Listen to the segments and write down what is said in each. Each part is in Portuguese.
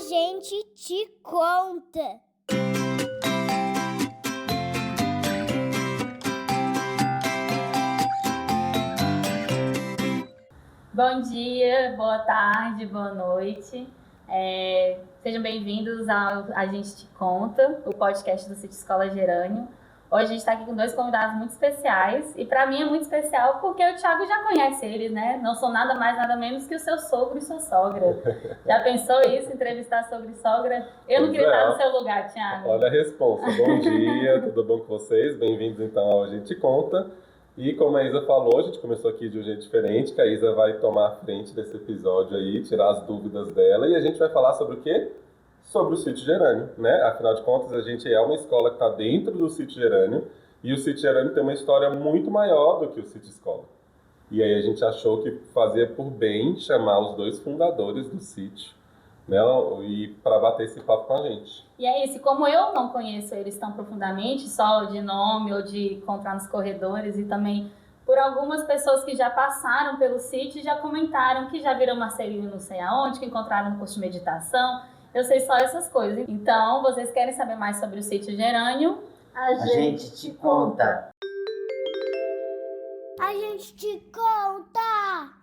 gente te conta. Bom dia, boa tarde, boa noite. Sejam bem-vindos ao A Gente Te Conta, o podcast do Sítio Escola Gerânio. Hoje a gente está aqui com dois convidados muito especiais e para mim é muito especial porque o Thiago já conhece eles, né? Não sou nada mais, nada menos que o seu sogro e sua sogra. Já pensou isso, entrevistar sogro e sogra? Eu não queria estar no seu lugar, Thiago. Olha a resposta. Bom dia, tudo bom com vocês? Bem-vindos então ao A Gente Te Conta. E como a Isa falou, a gente começou aqui de um jeito diferente, que a Isa vai tomar a frente desse episódio aí, tirar as dúvidas dela, e a gente vai falar sobre o quê? Sobre o Sítio Gerânio, né? Afinal de contas, a gente é uma escola que está dentro do Sítio Gerânio, e o Sítio Gerânio tem uma história muito maior do que o Sítio Escola. E aí a gente achou que fazia por bem chamar os dois fundadores do sítio, né? E para bater esse papo com a gente. E é isso, como eu não conheço eles tão profundamente, só de nome ou de encontrar nos corredores, e também por algumas pessoas que já passaram pelo sítio e já comentaram que já viram Marcelino não sei aonde, que encontraram no curso de meditação. Eu sei só essas coisas. Então, vocês querem saber mais sobre o Sítio Gerânio? A gente te conta. A gente te conta.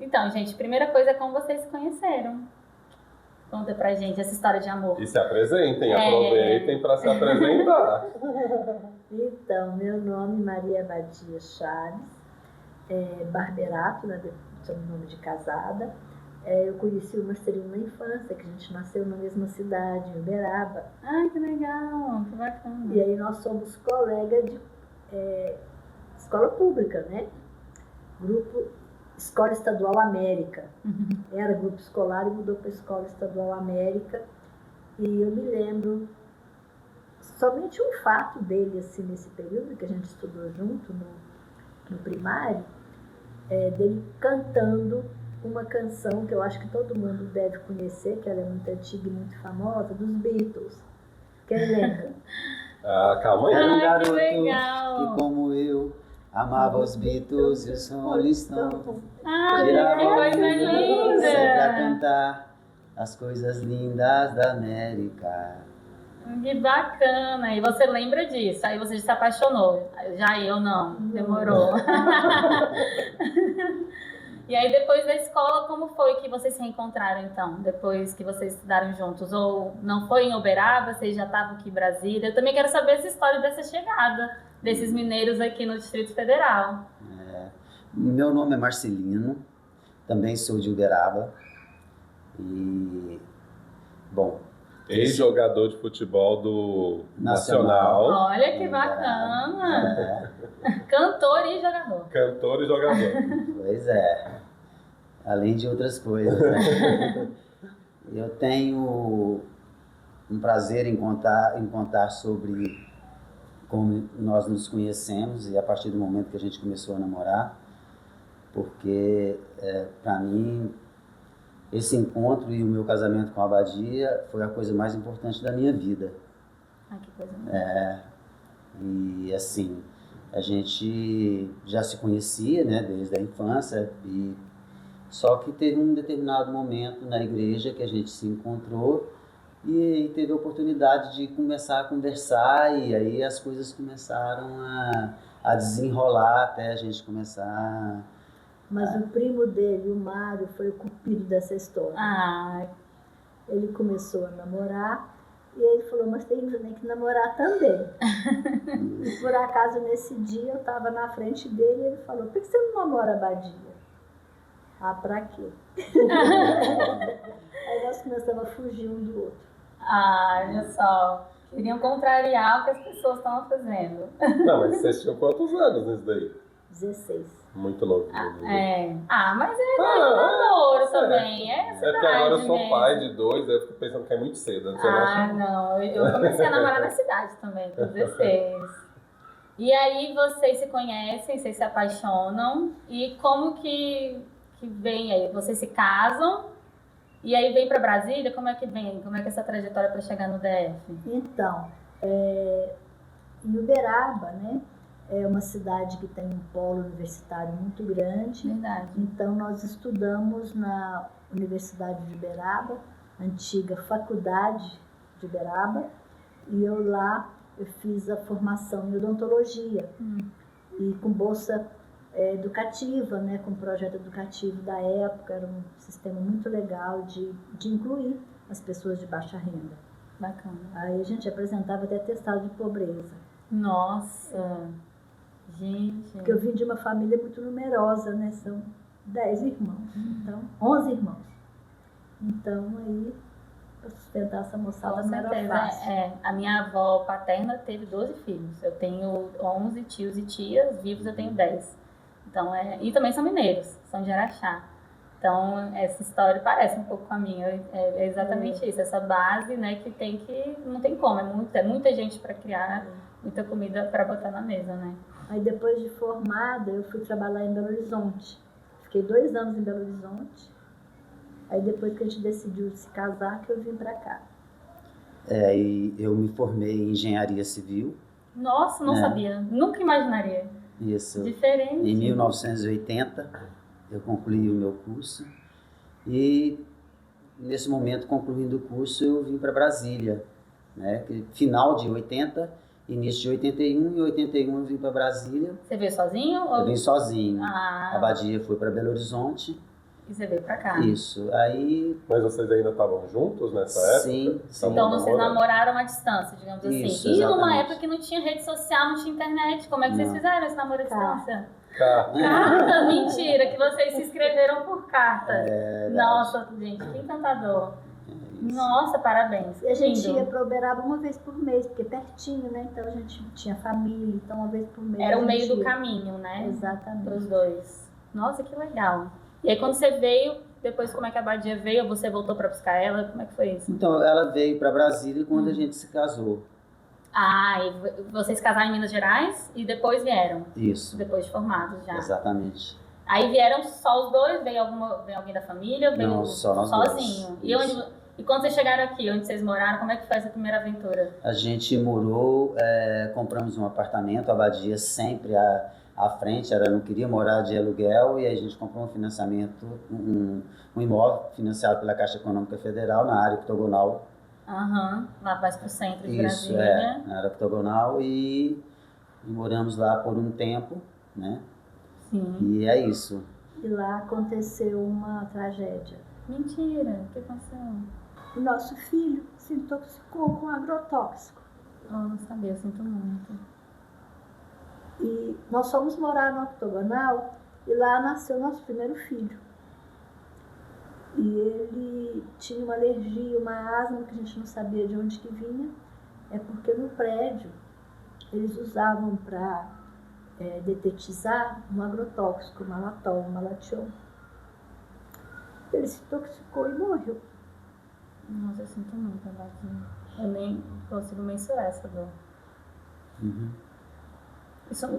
Então, gente, primeira coisa é como vocês se conheceram. Conta pra gente essa história de amor. E se apresentem, aproveitem para se apresentar. Então, meu nome é Maria Badia Chaves, Barberato, né, nome de casada. Eu conheci o Marcelino na infância, que a gente nasceu na mesma cidade, em Uberaba. Ai, que legal, que bacana. E aí nós somos colegas de escola pública, né? Grupo Escola Estadual América. Era grupo escolar e mudou para a Escola Estadual América. E eu me lembro somente um fato dele, assim, nesse período que a gente estudou junto no primário, dele cantando uma canção que eu acho que todo mundo deve conhecer, que ela é muito antiga e muito famosa, dos Beatles. Quem lembra? Calma aí. Ai, garoto que legal. que, como eu, amava os Beatles e os Rolling Stones. Ai, Girava que coisa o mundo sempre a linda. cantar as coisas lindas da América. Que bacana. E você lembra disso? Aí você se apaixonou. Já eu não. Demorou. E aí, depois da escola, como foi que vocês se reencontraram, então? Depois que vocês estudaram juntos? Ou não foi em Uberaba? Vocês já estavam aqui em Brasília? Eu também quero saber essa história dessa chegada desses mineiros aqui no Distrito Federal. Meu nome é Marcelino, também sou de Uberaba. E, bom... Ex-jogador de futebol do Nacional. Olha que bacana! Cantor e jogador. Cantor e jogador. Pois é, além de outras coisas, né? Eu tenho um prazer em contar sobre como nós nos conhecemos e a partir do momento que a gente começou a namorar, porque para mim esse encontro e o meu casamento com a Badia foi a coisa mais importante da minha vida. Ai, que coisa linda. E assim, a gente já se conhecia, né, desde a infância, e só que teve um determinado momento na igreja que a gente se encontrou e teve a oportunidade de começar a conversar, e aí as coisas começaram a desenrolar até a gente começar. Mas o primo dele, o Mário, foi o cupido dessa história. Ele começou a namorar e ele falou, mas tem que namorar também. E por acaso, nesse dia, eu estava na frente dele e ele falou, por que você não namora a Badia? Pra quê? Aí nós começamos a fugir um do outro. Olha só. Queriam contrariar o que as pessoas estavam fazendo. Não, mas vocês tinham quantos anos nisso daí? 16. Muito novo. Mas namoro também. É porque agora eu sou pai de 2, aí eu fico pensando que é muito cedo. Não. Eu comecei a namorar na cidade também, com 16. E aí vocês se conhecem, vocês se apaixonam. E como que vem aí? Vocês se casam e aí vem para Brasília? Como é que vem? Como é que é essa trajetória para chegar no DF? Então, em Uberaba, né? É uma cidade que tem um polo universitário muito grande. Verdade. Então, nós estudamos na Universidade de Uberaba antiga faculdade de Uberaba, e eu fiz a formação em odontologia, e com bolsa educativa, né, com projeto educativo da época, era um sistema muito legal de incluir as pessoas de baixa renda. Bacana. Aí a gente apresentava até atestado de pobreza. Nossa, gente. Porque eu vim de uma família muito numerosa, né, são 10 irmãos, então 11 irmãos. Então aí, para sustentar essa moçada Com não era certeza. fácil. A minha avó paterna teve 12 filhos. Eu tenho 11 tios e tias, vivos eu tenho 10. Então, e também são mineiros, são de Araxá. Então, essa história parece um pouco com a minha. É exatamente isso, essa base, né, não tem como, é muita gente para criar, muita comida para botar na mesa, né? Aí depois de formada, eu fui trabalhar em Belo Horizonte. Fiquei 2 anos em Belo Horizonte. Aí depois que a gente decidiu se casar, que eu vim para cá. E eu me formei em engenharia civil. Nossa, não sabia, nunca imaginaria. Isso. Diferente. Em 1980, eu concluí o meu curso. E nesse momento, concluindo o curso, eu vim para Brasília, né? Final de 80, início de 81, e 81 eu vim para Brasília. Você veio sozinho? Eu vim sozinho. Ah, A Badia foi para Belo Horizonte. e você veio pra cá. Isso. Aí, Mas vocês ainda estavam juntos nessa época? sim. Estavam Então vocês namorando? namoraram à distância, digamos assim. Isso, E numa exatamente. época que não tinha rede social, não tinha internet. Como é que vocês Não. fizeram esse namoro à Carta. distância? Cá. Carta? Mentira, que vocês se inscreveram por carta. É, Nossa, gente, que encantador. isso. Nossa, parabéns. E a gente Lindo. ia para Uberaba uma vez por mês, porque é pertinho, né? Então a gente tinha família, então uma vez por mês. Era a o meio gente do ia. caminho, né? Exatamente. Para os dois. Nossa, que legal. E aí quando você veio, depois como é que a Badia veio? Ou você voltou para buscar ela? Como é que foi isso? Então, ela veio para Brasília quando a gente se casou. Ah, e vocês casaram em Minas Gerais e depois vieram? Isso. Depois de formados já. Exatamente. Aí vieram só os dois? Veio alguém da família? Veio Não, só nós sozinho? dois. E quando vocês chegaram aqui, onde vocês moraram, como é que foi essa primeira aventura? A gente morou, compramos um apartamento, a Badia sempre à frente, ela não queria morar de aluguel, e aí a gente comprou um financiamento, um imóvel financiado pela Caixa Econômica Federal na área octogonal. Aham, lá mais pro centro de Isso, Brasília. na área octogonal, e moramos lá por um tempo, né? Sim. E é isso. E lá aconteceu uma tragédia. Mentira, o que aconteceu? O nosso filho se intoxicou com agrotóxico. Oh, não sabia, eu sinto muito. E nós fomos morar no octogonal e lá nasceu nosso primeiro filho. E ele tinha uma alergia, uma asma que a gente não sabia de onde que vinha. É porque no prédio eles usavam para detetizar um agrotóxico, malatol, malation. Ele se intoxicou e morreu. Nossa, eu sinto muito, Badia. Eu nem consigo mensurar essa dor. Uhum.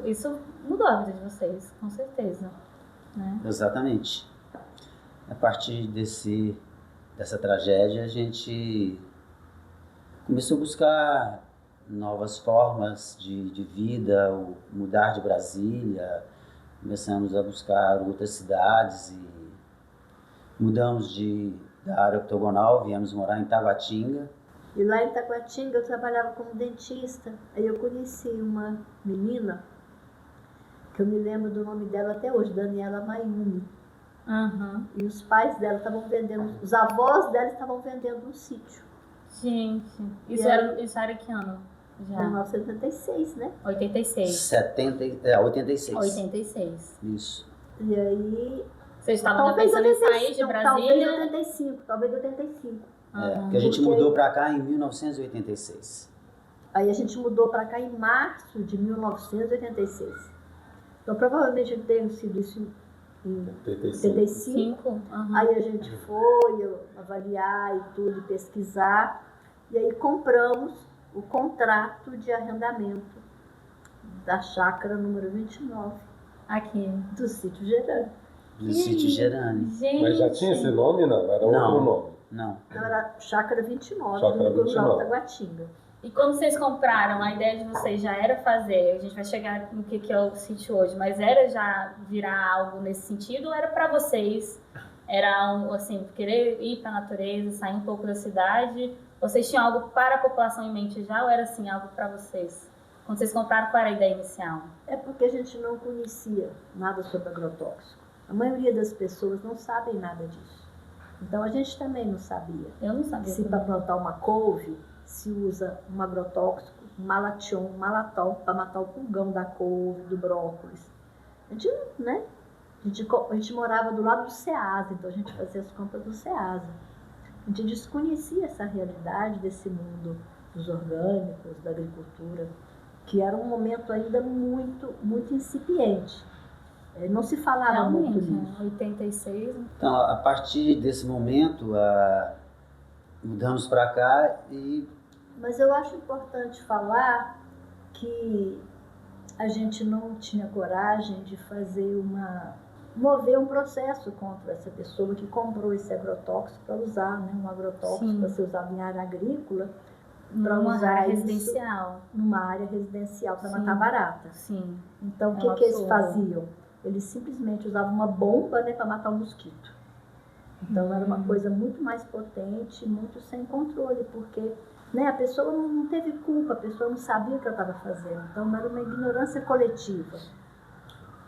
Isso mudou a vida de vocês, com certeza. Né? Exatamente. A partir dessa tragédia, a gente começou a buscar novas formas de vida, mudar de Brasília, começamos a buscar outras cidades e mudamos da área octogonal, viemos morar em Taguatinga. E lá em Taguatinga eu trabalhava como dentista. Aí eu conheci uma menina, que eu me lembro do nome dela até hoje, Daniela Mayumi. Uhum. E os pais dela estavam vendendo, os avós dela estavam vendendo um sítio. Gente, isso E era que ano? Em Já. 1986, né? 86. 86. 86. Isso. E aí... Vocês estavam já Talvez pensando em sair de 85, Brasília? talvez 85. Porque a gente Porque- mudou para cá em 1986. Aí a gente mudou para cá em março de 1986. Então provavelmente tenha sido isso em 85. 85. Uhum. Aí a gente foi avaliar e tudo, pesquisar. E aí compramos o contrato de arrendamento da chácara número 29 Aqui. do sítio Gerando. No sítio Gerani. Gente. Mas já tinha esse nome, não? Era Não. outro nome. Não. Então era chácara 29 Chácara do 29. Jornal Taguatinga. E quando vocês compraram, a ideia de vocês já era fazer, a gente vai chegar no que é o sítio hoje, mas era já virar algo nesse sentido ou era para vocês Era assim, querer ir para a natureza, sair um pouco da cidade? Vocês tinham algo para a população em mente já ou era assim, algo para vocês? Quando vocês compraram, qual era a ideia inicial? É porque a gente não conhecia nada sobre agrotóxico. A maioria das pessoas não sabem nada disso. Então a gente também não sabia. Eu não sabia. Se para plantar uma couve se usa um agrotóxico, um malation, um malatol, para matar o pulgão da couve, do brócolis. A gente, né? A gente morava do lado do Ceasa, então a gente fazia as compras do Ceasa. A gente desconhecia essa realidade desse mundo dos orgânicos, da agricultura, que era um momento ainda muito, muito incipiente. Não se falava muito Realmente, nisso. 86. Então, a partir desse momento, mudamos para cá e Mas eu acho importante falar que a gente não tinha coragem de mover um processo contra essa pessoa que comprou esse agrotóxico para usar, né? Um agrotóxico para ser usado em área agrícola, para Numa usar área isso residencial. numa área residencial para Sim. matar barata. Sim. Então, o É que, um que eles absurdo. faziam? Eles simplesmente usavam uma bomba, né, para matar o mosquito. Então, era uma coisa muito mais potente, muito sem controle, porque, né, a pessoa não teve culpa, a pessoa não sabia o que ela estava fazendo. Então, era uma ignorância coletiva.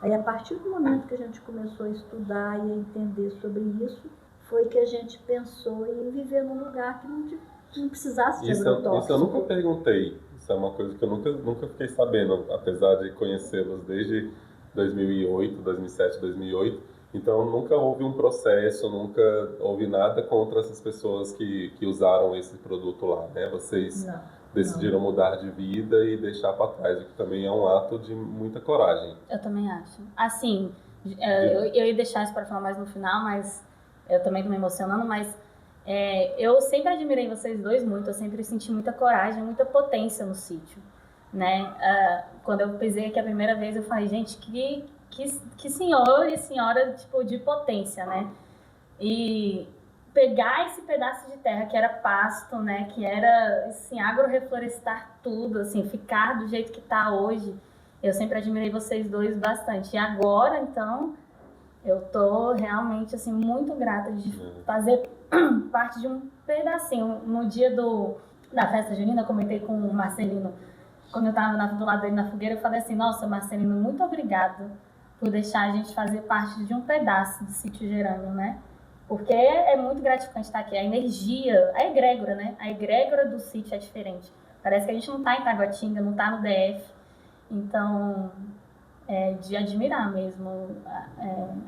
Aí, a partir do momento que a gente começou a estudar e a entender sobre isso, foi que a gente pensou em viver num lugar que não precisasse de agrotóxico. Isso eu nunca perguntei. Isso é uma coisa que eu nunca fiquei sabendo, apesar de conhecê-los desde 2008, 2007, 2008. Então, nunca houve um processo, nunca houve nada contra essas pessoas que usaram esse produto lá, né? Vocês decidiram mudar de vida e deixar para trás, o que também é um ato de muita coragem. Eu também acho. Assim, eu ia deixar isso para falar mais no final, mas eu também tô me emocionando, mas eu sempre admirei vocês dois muito, eu sempre senti muita coragem, muita potência no sítio, né? Quando eu pisei aqui a primeira vez, eu falei, gente, que senhor e senhora, tipo, de potência, né? E pegar esse pedaço de terra que era pasto, né? Que era, assim, agroreflorestar tudo, assim, ficar do jeito que tá hoje. Eu sempre admirei vocês dois bastante. E agora, então, eu tô realmente, assim, muito grata de fazer parte de um pedacinho. No dia da festa junina, eu comentei com o Marcelino, quando eu tava do lado dele na fogueira, eu falei assim, nossa, Marcelino, muito obrigado por deixar a gente fazer parte de um pedaço do sítio Gerânio, né? Porque é muito gratificante estar aqui. A energia, a egrégora, né? A egrégora do sítio é diferente. Parece que a gente não tá em Taguatinga, não tá no DF. Então, é de admirar mesmo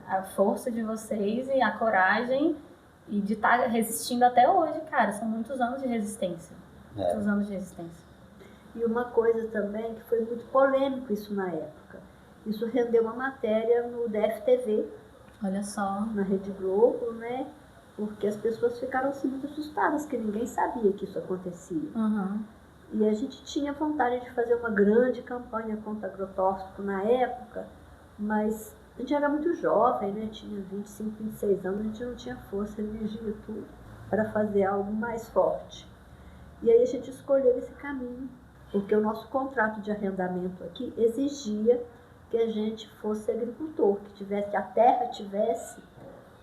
a força de vocês e a coragem e de estar resistindo até hoje, cara. São muitos anos de resistência. Muitos anos de resistência. E uma coisa também que foi muito polêmico isso na época. Isso rendeu uma matéria no DFTV, Olha só. na Rede Globo, né? Porque as pessoas ficaram assim, muito assustadas, que ninguém sabia que isso acontecia. Uhum. E a gente tinha vontade de fazer uma grande campanha contra agrotóxico na época, mas a gente era muito jovem, né? Tinha 25, 26 anos, a gente não tinha força, energia, tudo, para fazer algo mais forte. E aí a gente escolheu esse caminho, porque o nosso contrato de arrendamento aqui exigia que a gente fosse agricultor, que a terra tivesse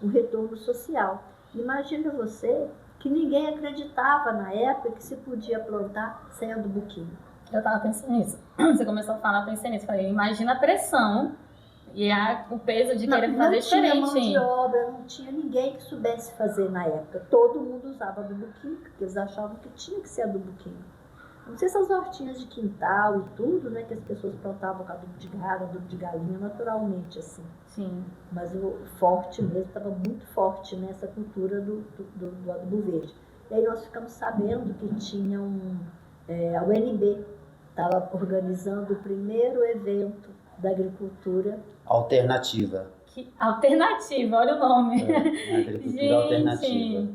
um retorno social. Imagina você que ninguém acreditava na época que se podia plantar sem adubo químico. Eu tava pensando nisso. Você começou a falar, eu pensei nisso. Falei, imagina a pressão e o peso de querer fazer diferente. Não tinha mão de obra, não tinha ninguém que soubesse fazer na época. Todo mundo usava adubo químico, porque eles achavam que tinha que ser adubo químico. Não sei se as hortinhas de quintal e tudo, né, que as pessoas plantavam com adubo de gado, adubo de galinha, naturalmente, assim. Sim. Mas o forte mesmo, estava muito forte nessa cultura do adubo verde. E aí nós ficamos sabendo que tinha a UNB estava organizando o primeiro evento da agricultura. alternativa. Alternativa, olha o nome. Agricultura Gente, alternativa.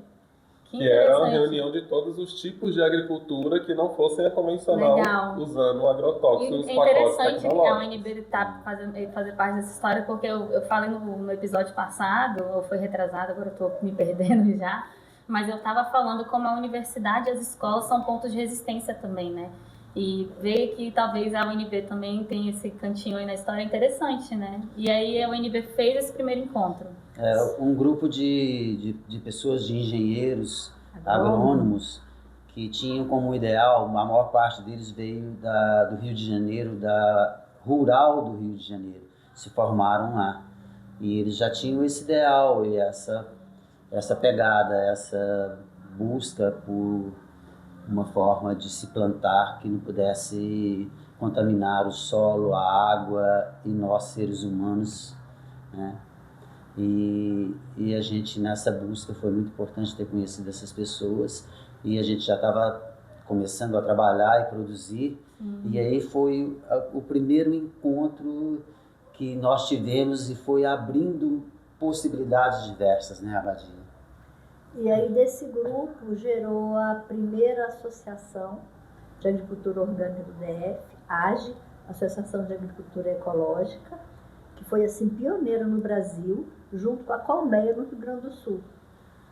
que Que era uma interessante. reunião de todos os tipos de agricultura que não fossem a convencional, Legal. usando agrotóxicos É nos pacotes interessante a tecnológicos. UNB fazer parte dessa história, porque eu falei no episódio passado, ou foi retrasado, agora eu estou me perdendo já, mas eu estava falando como a universidade e as escolas são pontos de resistência também, né? E ver que talvez a UNB também tem esse cantinho aí na história é interessante, né? E aí a UNB fez esse primeiro encontro. Um grupo de pessoas, de engenheiros, agrônomos, que tinham como ideal, a maior parte deles veio do Rio de Janeiro, da rural do Rio de Janeiro, se formaram lá. E eles já tinham esse ideal e essa pegada, essa busca por uma forma de se plantar que não pudesse contaminar o solo, a água e nós, seres humanos, né? E a gente, nessa busca, foi muito importante ter conhecido essas pessoas, e a gente já estava começando a trabalhar e produzir, e aí foi o primeiro encontro que nós tivemos e foi abrindo possibilidades diversas, né, Abadia? E aí desse grupo gerou a primeira associação de agricultura orgânica do DF, AGE, Associação de Agricultura Ecológica, que foi assim pioneira no Brasil, junto com a Colmeia no Rio Grande do Sul.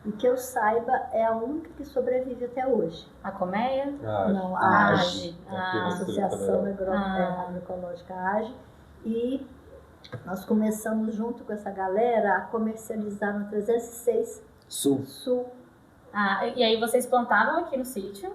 E que eu saiba, é a única que sobrevive até hoje. A Colmeia? Não, a AGE, a Associação Agroecológica AGE. E nós começamos junto com essa galera a comercializar no 306 Sul. E aí vocês plantavam aqui no sítio?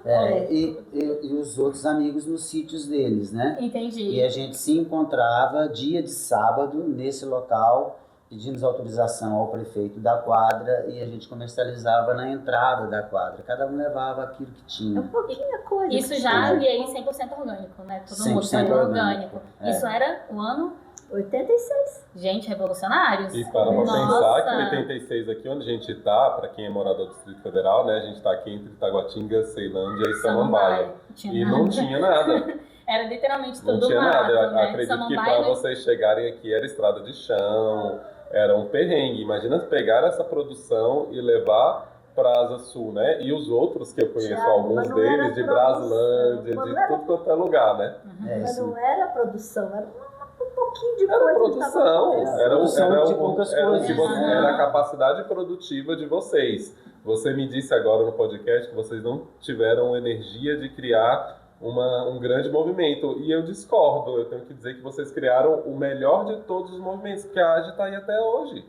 E os outros amigos nos sítios deles, né? Entendi. E a gente se encontrava dia de sábado nesse local, pedimos autorização ao prefeito da quadra e a gente comercializava na entrada da quadra. Cada um levava aquilo que tinha. Pouquinha coisa. Isso já, e aí 100% orgânico, né? Todo mundo 100% orgânico. É. Isso era o ano? 86. Gente, revolucionários. E para Nossa. pensar que 86 aqui onde a gente está, para quem é morador do Distrito Federal, né, a gente está aqui entre Taguatinga, Ceilândia e Samambaia. E não tinha nada. Era literalmente tudo Não tinha mato, nada. Eu né? acredito que Samambaia, para vocês chegarem aqui era estrada de chão, era um perrengue. Imagina pegar essa produção e levar para Asa Sul, né? E os outros que eu conheço, Thiago, alguns mas não era deles de produção, Braslândia, mas de não era- tudo quanto é lugar, né? Mas Isso. não era produção, era um pouquinho de Era coisa. produção, que tava era Produção de poucas coisas, né? era a capacidade produtiva de vocês. Você me disse agora no podcast que vocês não tiveram energia de criar um grande movimento. E eu discordo, eu tenho que dizer que vocês criaram o melhor de todos os movimentos, que a AGE está aí até hoje.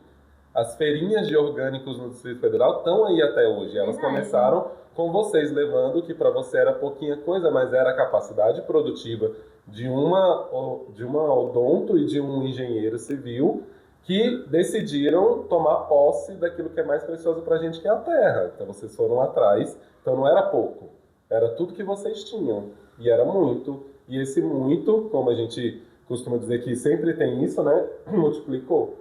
As feirinhas de orgânicos no Distrito Federal estão aí até hoje. Elas Verdade. começaram com vocês levando, que para você era pouquinha coisa, mas era a capacidade produtiva de uma odonto e de um engenheiro civil que decidiram tomar posse daquilo que é mais precioso para a gente, que é a terra. Então vocês foram atrás. Então não era pouco, era tudo que vocês tinham. E era muito. E esse muito, como a gente costuma dizer que sempre tem isso, né? Multiplicou.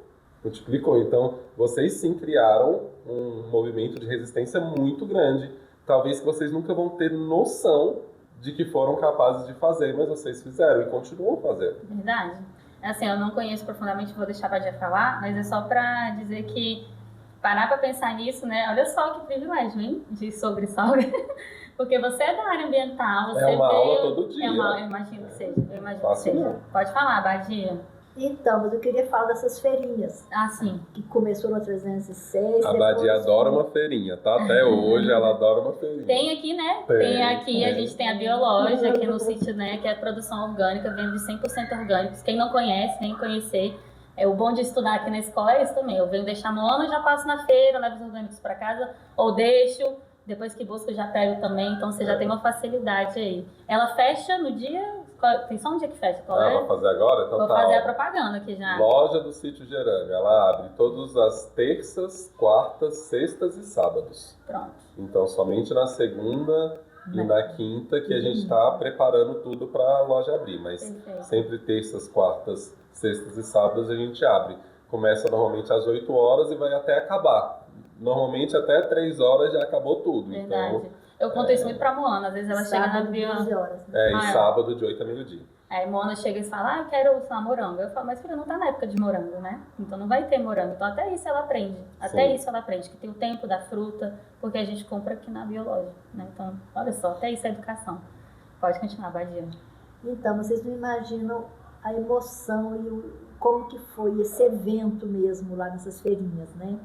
Então, vocês sim criaram um movimento de resistência muito grande. Talvez que vocês nunca vão ter noção de que foram capazes de fazer, mas vocês fizeram e continuam fazendo. Verdade. Assim, eu não conheço profundamente, vou deixar a Badia falar, mas é só pra dizer que parar pra pensar nisso, né? Olha só que privilégio, hein? De sogra. Porque você é da área ambiental, você É uma aula veio... todo dia. Eu imagino que seja. Eu imagino que Fácil seja. não. Pode falar, Badia. Então, mas eu queria falar dessas feirinhas, Ah, sim. que começou no 306. A Badia depois- adora uma feirinha, tá? Até hoje ela adora uma feirinha. Tem aqui, né? Tem, Aqui, a tem. gente tem a Biológica aqui no sítio, né? Que é a produção orgânica, vende 100% orgânicos. Quem não conhece, vem conhecer. O bom de estudar aqui na escola é isso também. Eu venho deixar no ano, já passo na feira, levo os orgânicos para casa, ou deixo, depois que busco eu já pego também, então você já tem uma facilidade aí. Ela fecha no dia... Tem só um dia que fecha, qual é? Vai fazer agora? Então Vou tá. fazer ó. a propaganda aqui já. Loja do Sítio Gerânio. Ela abre todas as terças, quartas, sextas e sábados. Pronto. Então, somente na segunda e na quinta que a gente está preparando tudo para a loja abrir. Mas Perfeito. sempre terças, quartas, sextas e sábados a gente abre. Começa normalmente às 8 horas e vai até acabar. Normalmente até 3 horas já acabou tudo. Verdade. Então, Eu conto isso muito pra Moana. Às vezes ela chega na Sábado, bio... 12 horas. Né? e Ah, é. sábado de 8 a meio-dia. Aí Moana chega e fala, eu quero, sei lá, morango. Eu falo, mas filha, não tá na época de morango, né? Então não vai ter morango. Então até isso ela aprende. Até Sim. isso ela aprende, que tem o tempo da fruta, porque a gente compra aqui na Biológica, né? Então, olha só, até isso é educação. Pode continuar, Badia. Então, vocês não imaginam a emoção e como que foi esse evento mesmo lá nessas feirinhas, né?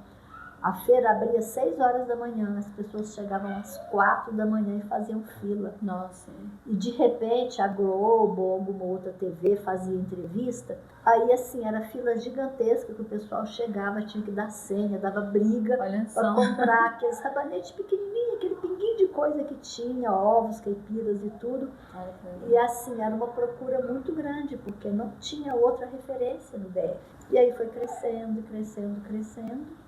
A feira abria às 6 horas da manhã, as pessoas chegavam às 4 da manhã e faziam fila. Nossa. E de repente a Globo ou alguma outra TV fazia entrevista, aí assim, era fila gigantesca que o pessoal chegava, tinha que dar senha, dava briga Olha para só. comprar aqueles rabanetes pequenininhos, aquele pinguinho de coisa que tinha, ovos, caipiras e tudo. Olha que legal. E assim, era uma procura muito grande, porque não tinha outra referência no DF. E aí foi crescendo, crescendo, crescendo.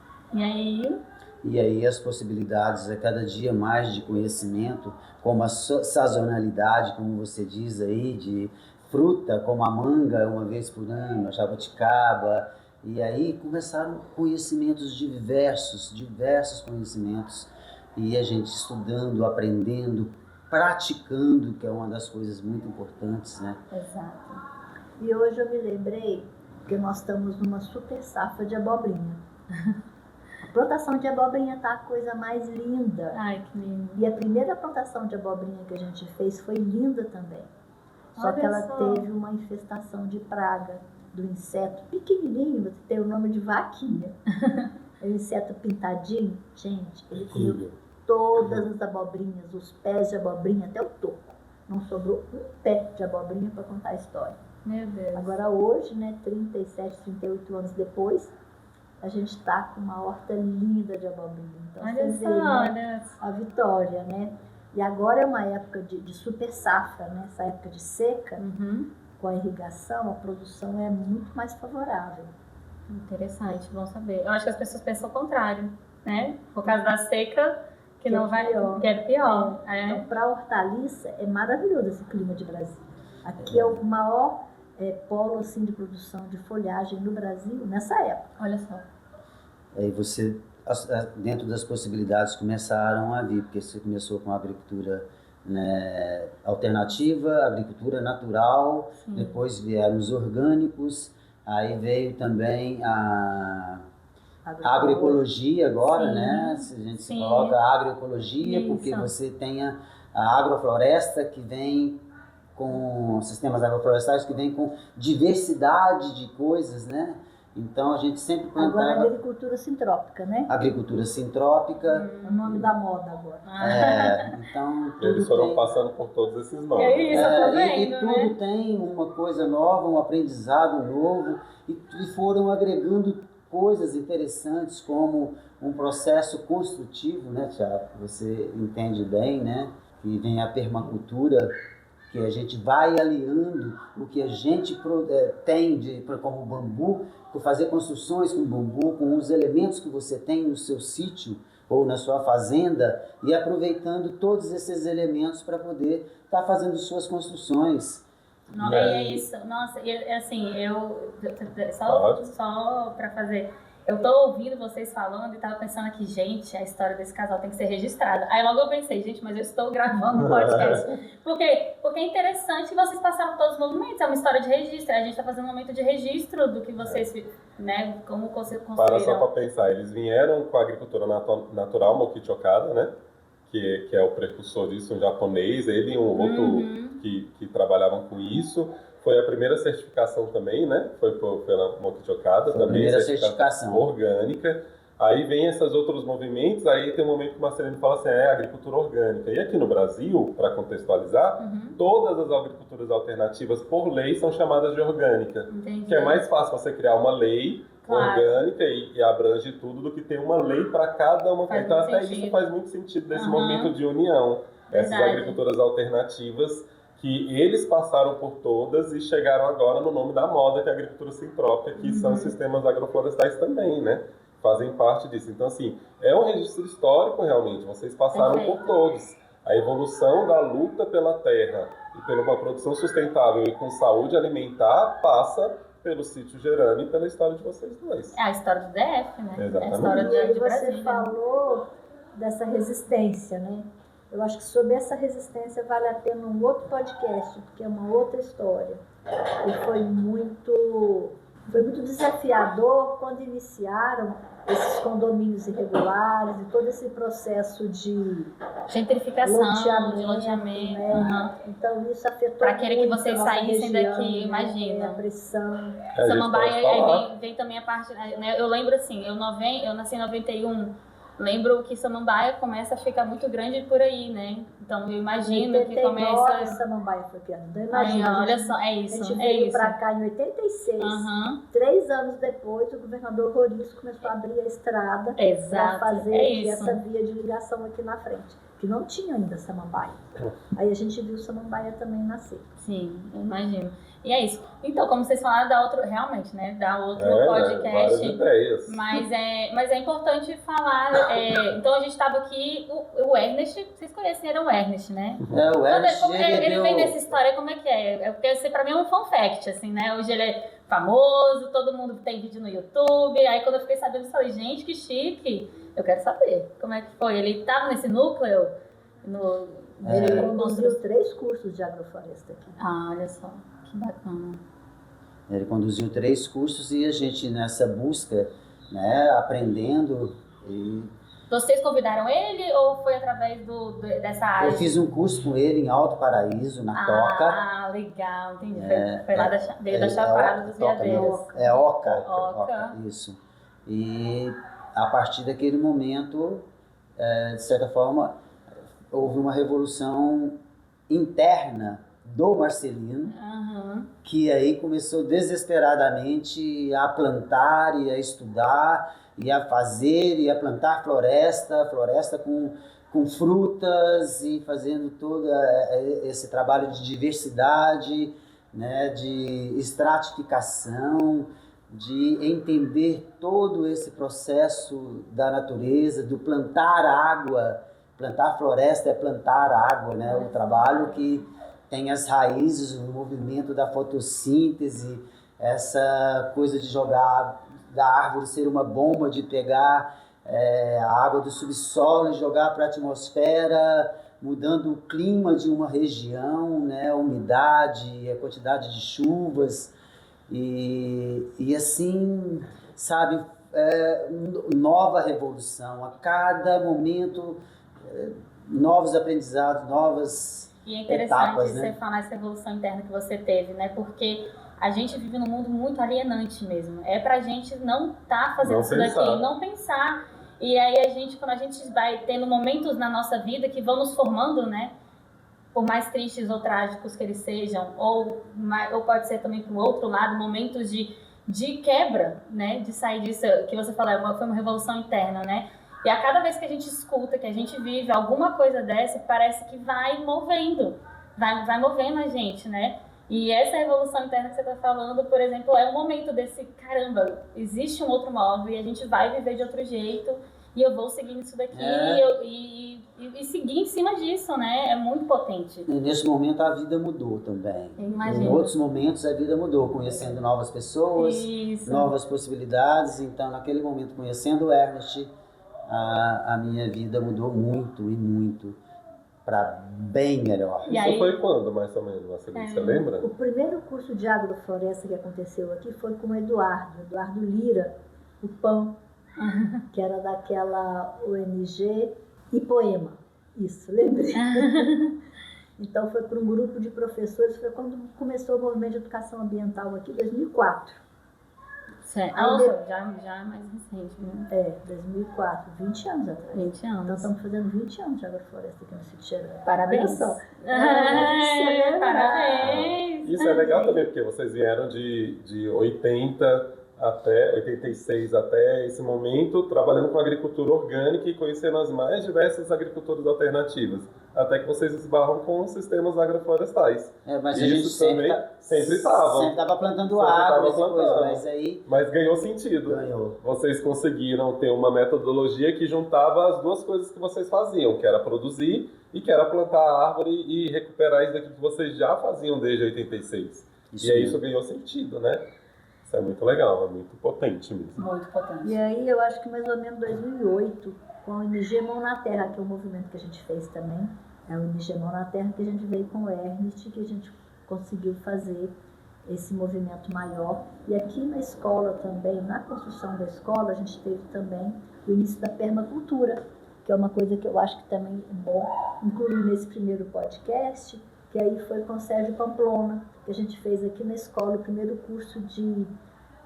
E aí, as possibilidades a cada dia mais de conhecimento, como a sazonalidade, como você diz aí, de fruta, como a manga uma vez por ano, a jabuticaba, e aí começaram conhecimentos diversos conhecimentos, e a gente estudando, aprendendo, praticando, que é uma das coisas muito importantes, né? exato. E hoje eu me lembrei que nós estamos numa super safra de abobrinha. A plantação de abobrinha tá a coisa mais linda. Ai, que lindo. E a primeira plantação de abobrinha que a gente fez foi linda também. Só Olha que ela só. teve uma infestação de praga do inseto pequenininho, tem o nome de vaquinha. É o inseto pintadinho. Gente, ele comeu todas as abobrinhas, os pés de abobrinha até o topo. Não sobrou um pé de abobrinha para contar a história. Meu Deus. Agora hoje, né, 37, 38 anos depois, a gente está com uma horta linda de abobrinha. Então Olha você só, vê, né, olha. a vitória, né? E agora é uma época de super safra, né? Essa época de seca, Uhum. com a irrigação, a produção é muito mais favorável. Interessante, bom saber. Eu acho que as pessoas pensam o contrário, né? Por causa da seca, que não vai. pior. Que é pior. Então, para hortaliça, é maravilhoso esse clima de Brasília. Aqui é o maior polo assim, de produção de folhagem no Brasil nessa época. Olha só. Aí você, dentro das possibilidades, começaram a vir, porque você começou com a agricultura, né, alternativa, agricultura natural, Sim. depois vieram os orgânicos, aí veio também a agroecologia agora, Sim, né? Se a gente sim. coloca a agroecologia, Isso. porque você tem a agrofloresta que vem com sistemas agroflorestais que vem com diversidade de coisas, né? Então a gente sempre Agora é a plantava agricultura sintrópica, né? agricultura sintrópica. É o nome da moda agora. Então tudo Eles foram tem, passando por todos esses nomes. É isso, eu tô e vendo, tudo né? tem uma coisa nova, um aprendizado novo, e foram agregando coisas interessantes como um processo construtivo, né, Thiago? Você entende bem, né? Que vem a permacultura, que a gente vai aliando o que a gente tem como bambu, por fazer construções com bambu, com os elementos que você tem no seu sítio ou na sua fazenda, e aproveitando todos esses elementos para poder estar fazendo suas construções. Não, é isso. Nossa, e assim, só pra fazer. Eu tô ouvindo vocês falando e tava pensando aqui, gente, a história desse casal tem que ser registrada. Aí logo eu pensei, gente, mas eu estou gravando um podcast. Por quê? Porque é interessante que vocês passaram todos os movimentos. É uma história de registro. A gente tá fazendo um momento de registro do que vocês, né, como vocês Para só para construíram. pensar, eles vieram com a agricultura natural, Mokichi Okada, né? Que é o precursor disso, um japonês, ele e um outro que trabalhavam com isso. Foi a primeira certificação também, né? Foi pela Mokichi Okada, Foi a também primeira certificação certificação. orgânica. Aí vem esses outros movimentos, aí tem um momento que o Marcelino fala assim, agricultura orgânica. E aqui no Brasil, para contextualizar, todas as agriculturas alternativas, por lei, são chamadas de orgânica. Entendi. Que é mais fácil você criar uma lei Claro. orgânica e abrange tudo do que ter uma lei para cada uma. Faz Então muito até sentido. isso faz muito sentido nesse Aham. momento de união. Essas Verdade. agriculturas alternativas que eles passaram por todas e chegaram agora no nome da moda, que é a agricultura sintrópica, que são sistemas agroflorestais também, né? Fazem parte disso. Então, assim, é um registro histórico realmente. Vocês passaram Perfeito. por todos. A evolução da luta pela terra e pela uma produção sustentável e com saúde alimentar passa pelo sítio Gerani e pela história de vocês dois. É a história do DF, né? Exatamente. É a história E aí de você Brasília. falou dessa resistência, né? Eu acho que sobre essa resistência vale a pena um outro podcast, porque é uma outra história. E foi muito desafiador quando iniciaram esses condomínios irregulares e todo esse processo de Gentrificação, de loteamento. né? Aham. Então isso afetou Pra querer que muito vocês a nossa saíssem região, daqui, né? imagina. A pressão. A gente Samambaia, pode falar. aí vem também a parte, né? Eu lembro assim, eu nasci em 91, lembro que Samambaia começa a ficar muito grande por aí, né? Então eu imagino que 89, começa... Samambaia foi criada. Então Aí, imagina, olha a gente- só, é a isso, gente é veio isso. para cá em 86. Aham, 3 anos depois, o governador Roriço começou a abrir a estrada para exato, fazer é aqui isso. essa via de ligação aqui na frente, que não tinha ainda Samambaia. Aí a gente viu Samambaia também nascer. Sim, eu imagino. E é isso. Então, como vocês falaram, dá outro, realmente, né? Dá outro Várias podcast. ideias. Mas é importante falar. Então a gente estava aqui, o Ernest, vocês conheceram o Ernest, né? O Ernest, Ele vem nessa história, como é que é? É porque pra mim é um fun fact, assim, né? Hoje ele é famoso, todo mundo tem vídeo no YouTube. Aí quando eu fiquei sabendo, eu falei, gente, que chique. Eu quero saber como é que foi. Ele estava nesse núcleo? Ele conduziu 3 cursos de agrofloresta aqui. Ah, olha só, que bacana. Ele conduziu 3 cursos e a gente nessa busca, né, aprendendo. E Vocês convidaram ele ou foi através dessa área? eu fiz um curso com ele em Alto Paraíso, na Toca. Ah, legal, entendi. Foi lá veio da Chapada dos Toca, Veadeiros. É Oca. Oca. Isso. E a partir daquele momento, de certa forma, houve uma revolução interna do Marcelino, Aham. que aí começou desesperadamente a plantar e a estudar e a fazer e a plantar floresta com frutas e fazendo todo esse trabalho de diversidade, né, de estratificação, de entender todo esse processo da natureza, do plantar água. Plantar floresta é plantar água, né? O trabalho que tem as raízes, o movimento da fotossíntese, essa coisa de jogar da árvore ser uma bomba, de pegar a água do subsolo e jogar para a atmosfera, mudando o clima de uma região, né? A umidade, a quantidade de chuvas e assim, sabe, nova revolução, a cada momento novos aprendizados, novas E é interessante etapas, você né? falar essa evolução interna que você teve, né? Porque a gente vive num mundo muito alienante mesmo. É pra gente não estar fazendo Não isso pensar. daqui, não pensar. E aí quando a gente vai tendo momentos na nossa vida que vão nos formando, né? Por mais tristes ou trágicos que eles sejam, ou pode ser também pro outro lado, momentos de quebra, né? De sair disso, que você falou, foi uma revolução interna, né? E a cada vez que a gente escuta, que a gente vive alguma coisa dessa, parece que vai movendo, vai movendo a gente, né? E essa revolução interna que você está falando, por exemplo, é um momento desse, caramba, existe um outro modo e a gente vai viver de outro jeito e eu vou seguir isso daqui e seguir em cima disso, né? É muito potente. E nesse momento a vida mudou também. Eu imagino. Em outros momentos a vida mudou, conhecendo novas pessoas, Isso. novas possibilidades. Então, naquele momento, conhecendo o Ernest, a minha vida mudou muito e muito para bem melhor. E Isso aí- foi quando, mais ou menos, Marcelino? Você lembra? O primeiro curso de agrofloresta que aconteceu aqui foi com o Eduardo Lira, o PAN, que era daquela ONG Ipoema. Isso, lembrei. Então foi para um grupo de professores, foi quando começou o movimento de educação ambiental aqui, em 2004. Certo. Aí Nossa, já é mais recente, né? 2004, 20 anos atrás. 20 Então anos. estamos fazendo 20 anos de agrofloresta aqui no Sítio Cheirão. Parabéns. Olha só. Parabéns. Isso é legal também, porque vocês vieram de 80 até 86 até esse momento, trabalhando com agricultura orgânica e conhecendo as mais diversas agriculturas alternativas, até que vocês esbarram com sistemas agroflorestais. Mas a Isso gente sempre sempre estava. sempre estava plantando Sempre árvores tava e coisa, plantando. mas aí Mas ganhou sentido. ganhou. Vocês conseguiram ter uma metodologia que juntava as duas coisas que vocês faziam, que era produzir e que era plantar a árvore e recuperar isso daqui que vocês já faziam desde 86. Isso E aí mesmo. isso ganhou sentido, né? Isso é muito legal, é muito potente mesmo. Muito potente. E aí eu acho que mais ou menos 2008, com o MG Mão na Terra, que é um movimento que a gente fez também, é o MG Mão na Terra que a gente veio com o Ernest, que a gente conseguiu fazer esse movimento maior. E aqui na escola também, na construção da escola, a gente teve também o início da permacultura, que é uma coisa que eu acho que também é bom incluir nesse primeiro podcast, que aí foi com o Sérgio Pamplona, que a gente fez aqui na escola o primeiro curso de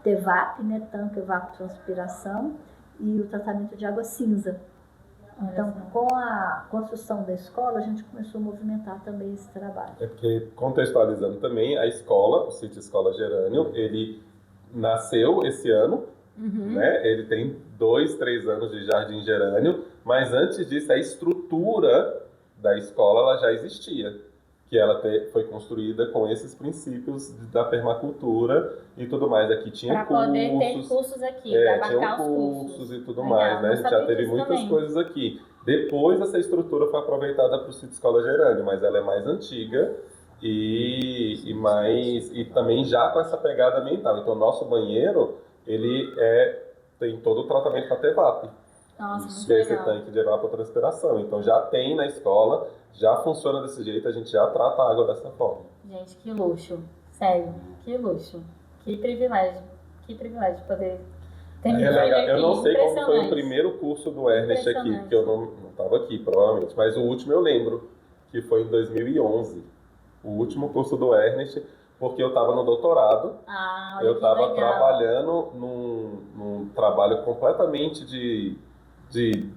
TEVAP, né, tanque, evapotranspiração, e o tratamento de água cinza. Então, com a construção da escola, a gente começou a movimentar também esse trabalho. É porque, contextualizando também, a escola, o Sítio Escola Gerânio, ele nasceu esse ano, né? Ele tem 2, 3 anos de Jardim Gerânio, mas antes disso, a estrutura da escola ela já existia, que ela foi construída com esses princípios da permacultura e tudo mais. Aqui tinha Para cursos, poder ter cursos aqui, para tinha abarcar os cursos cursos. e tudo Legal, mais, né? A não gente já sabia teve disso muitas também. coisas aqui. Depois essa estrutura foi aproveitada para o Sítio Escola Gerânio, mas ela é mais antiga e também já com essa pegada ambiental. Então, o nosso banheiro, ele tem todo o tratamento para TEVAP. Nossa, muito Que é esse legal. tanque de evapotranspiração. Então, já tem na escola, já funciona desse jeito, a gente já trata a água dessa forma. Gente, que luxo. Sério, que luxo. Que privilégio de poder ter É me legal. aqui. Eu não sei como foi o Impressionante. primeiro curso do Ernest aqui, Impressionante. porque eu não estava aqui, provavelmente. Mas o último eu lembro, que foi em 2011. O último curso do Ernest, porque eu estava no doutorado. Ah, olha Eu que estava legal. trabalhando num trabalho completamente de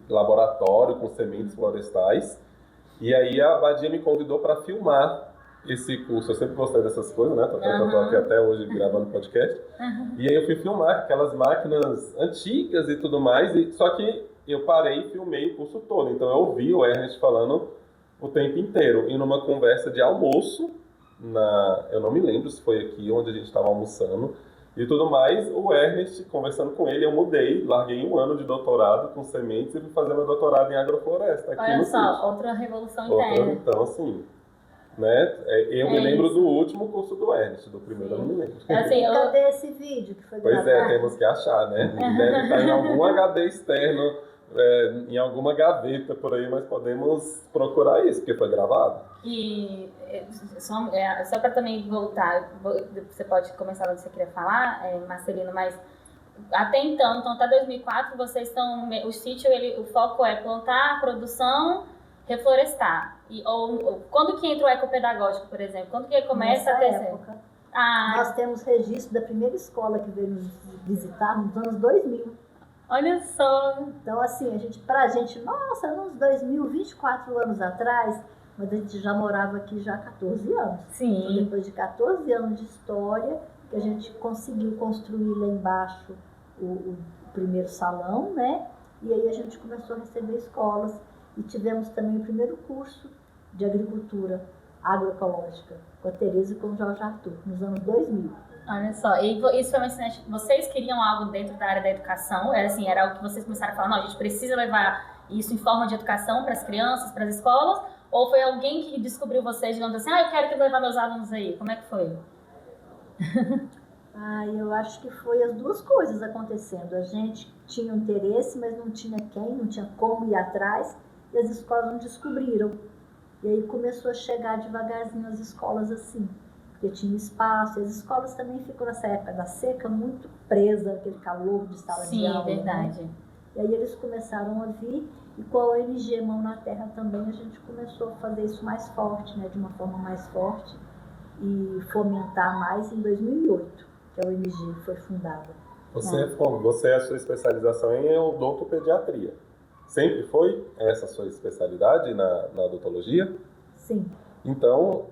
laboratório com sementes florestais. E aí a Abadia me convidou para filmar esse curso. Eu sempre gostei dessas coisas, né? Tanto é que eu estou aqui até hoje gravando podcast. E aí eu fui filmar aquelas máquinas antigas e tudo mais. Só que eu parei e filmei o curso todo. Então eu ouvi o Ernest falando o tempo inteiro. E numa conversa de almoço, eu não me lembro se foi aqui onde a gente estava almoçando e tudo mais, o Ernest, conversando com ele, eu mudei, larguei 1 ano de doutorado com sementes e fui fazer meu doutorado em agrofloresta aqui Olha no só, sítio. outra revolução interna. Então, assim, né, eu me lembro do último curso do Ernest, do primeiro eu não me lembro. Assim, Cadê esse vídeo que foi Pois gravado? temos que achar, né? Deve estar em algum HD externo, em alguma gaveta por aí, mas podemos procurar isso, porque foi gravado. E só para também voltar, você pode começar onde você queria falar, Marcelino, mas até então até 2004, vocês estão, o sítio, o foco é plantar, produção, reflorestar. Ou quando que entra o ecopedagógico, por exemplo? Quando que começa a ter Nessa época, Ah, nós temos registro da primeira escola que veio nos visitar nos anos 2000. olha só. Então, assim, pra gente, nossa, nos 2000, 24 anos atrás, mas a gente já morava aqui já há 14 anos. Então, Sim. depois de 14 anos de história, que a gente conseguiu construir lá embaixo o primeiro salão, né? E aí a gente começou a receber escolas e tivemos também o primeiro curso de agricultura agroecológica com a Tereza e com o Jorge Arthur, nos anos 2000. Olha só, e isso foi uma ensinante. Vocês queriam algo dentro da área da educação? Era algo que vocês começaram a falar, não, a gente precisa levar isso em forma de educação para as crianças, para as escolas? Ou foi alguém que descobriu vocês, digamos assim, eu quero levar meus alunos aí? Como é que foi? Eu acho que foi as duas coisas acontecendo. A gente tinha um interesse, mas não tinha não tinha como ir atrás, e as escolas não descobriram. E aí começou a chegar devagarzinho as escolas assim, porque tinha espaço. E as escolas também ficam nessa época da seca muito presa, aquele calor de sala de aula. Sim, verdade. Né? E aí eles começaram a vir, e com a ONG Mão na Terra também a gente começou a fazer isso mais forte, né, de uma forma mais forte, e fomentar mais em 2008, que a ONG foi fundada. A sua especialização em odontopediatria. Sempre foi essa a sua especialidade na odontologia? Sim. Então,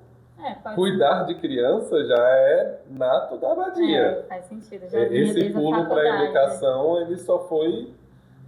Pode cuidar de criança já é nato da Abadia. faz sentido. Já vinha Esse desde a pulo para a faculdade. educação, ele só foi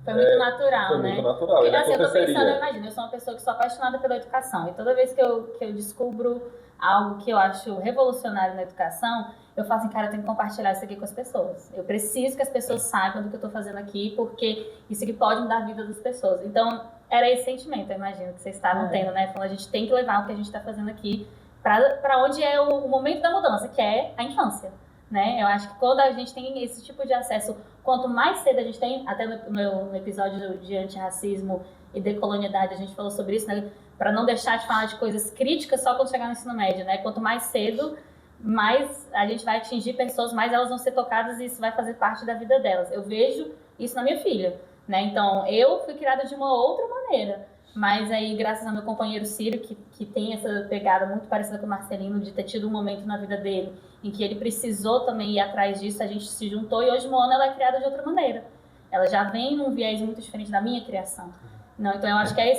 Foi muito natural, foi né? muito natural. Ele Assim, eu tô pensando, aconteceria. imagina, eu sou uma pessoa que sou apaixonada pela educação. E toda vez que eu descubro algo que eu acho revolucionário na educação, eu falo assim, cara, eu tenho que compartilhar isso aqui com as pessoas. Eu preciso que as pessoas saibam do que eu tô fazendo aqui, porque isso aqui pode mudar a vida das pessoas. Então, era esse sentimento, eu imagino, que vocês estavam tendo, né? Falando, a gente tem que levar o que a gente tá fazendo aqui para onde é o momento da mudança, que é a infância, né? Eu acho que quando a gente tem esse tipo de acesso, quanto mais cedo a gente tem, até no episódio de antirracismo e decolonialidade a gente falou sobre isso, né? Para não deixar de falar de coisas críticas só quando chegar no ensino médio, né? Quanto mais cedo, mais a gente vai atingir pessoas, mais elas vão ser tocadas e isso vai fazer parte da vida delas. Eu vejo isso na minha filha. né? Então, eu fui criada de uma outra maneira. Mas aí, graças ao meu companheiro Círio, que tem essa pegada muito parecida com o Marcelino, de ter tido um momento na vida dele em que ele precisou também ir atrás disso, a gente se juntou e hoje Moana ela é criada de outra maneira. Ela já vem num viés muito diferente da minha criação. Não, então eu acho que é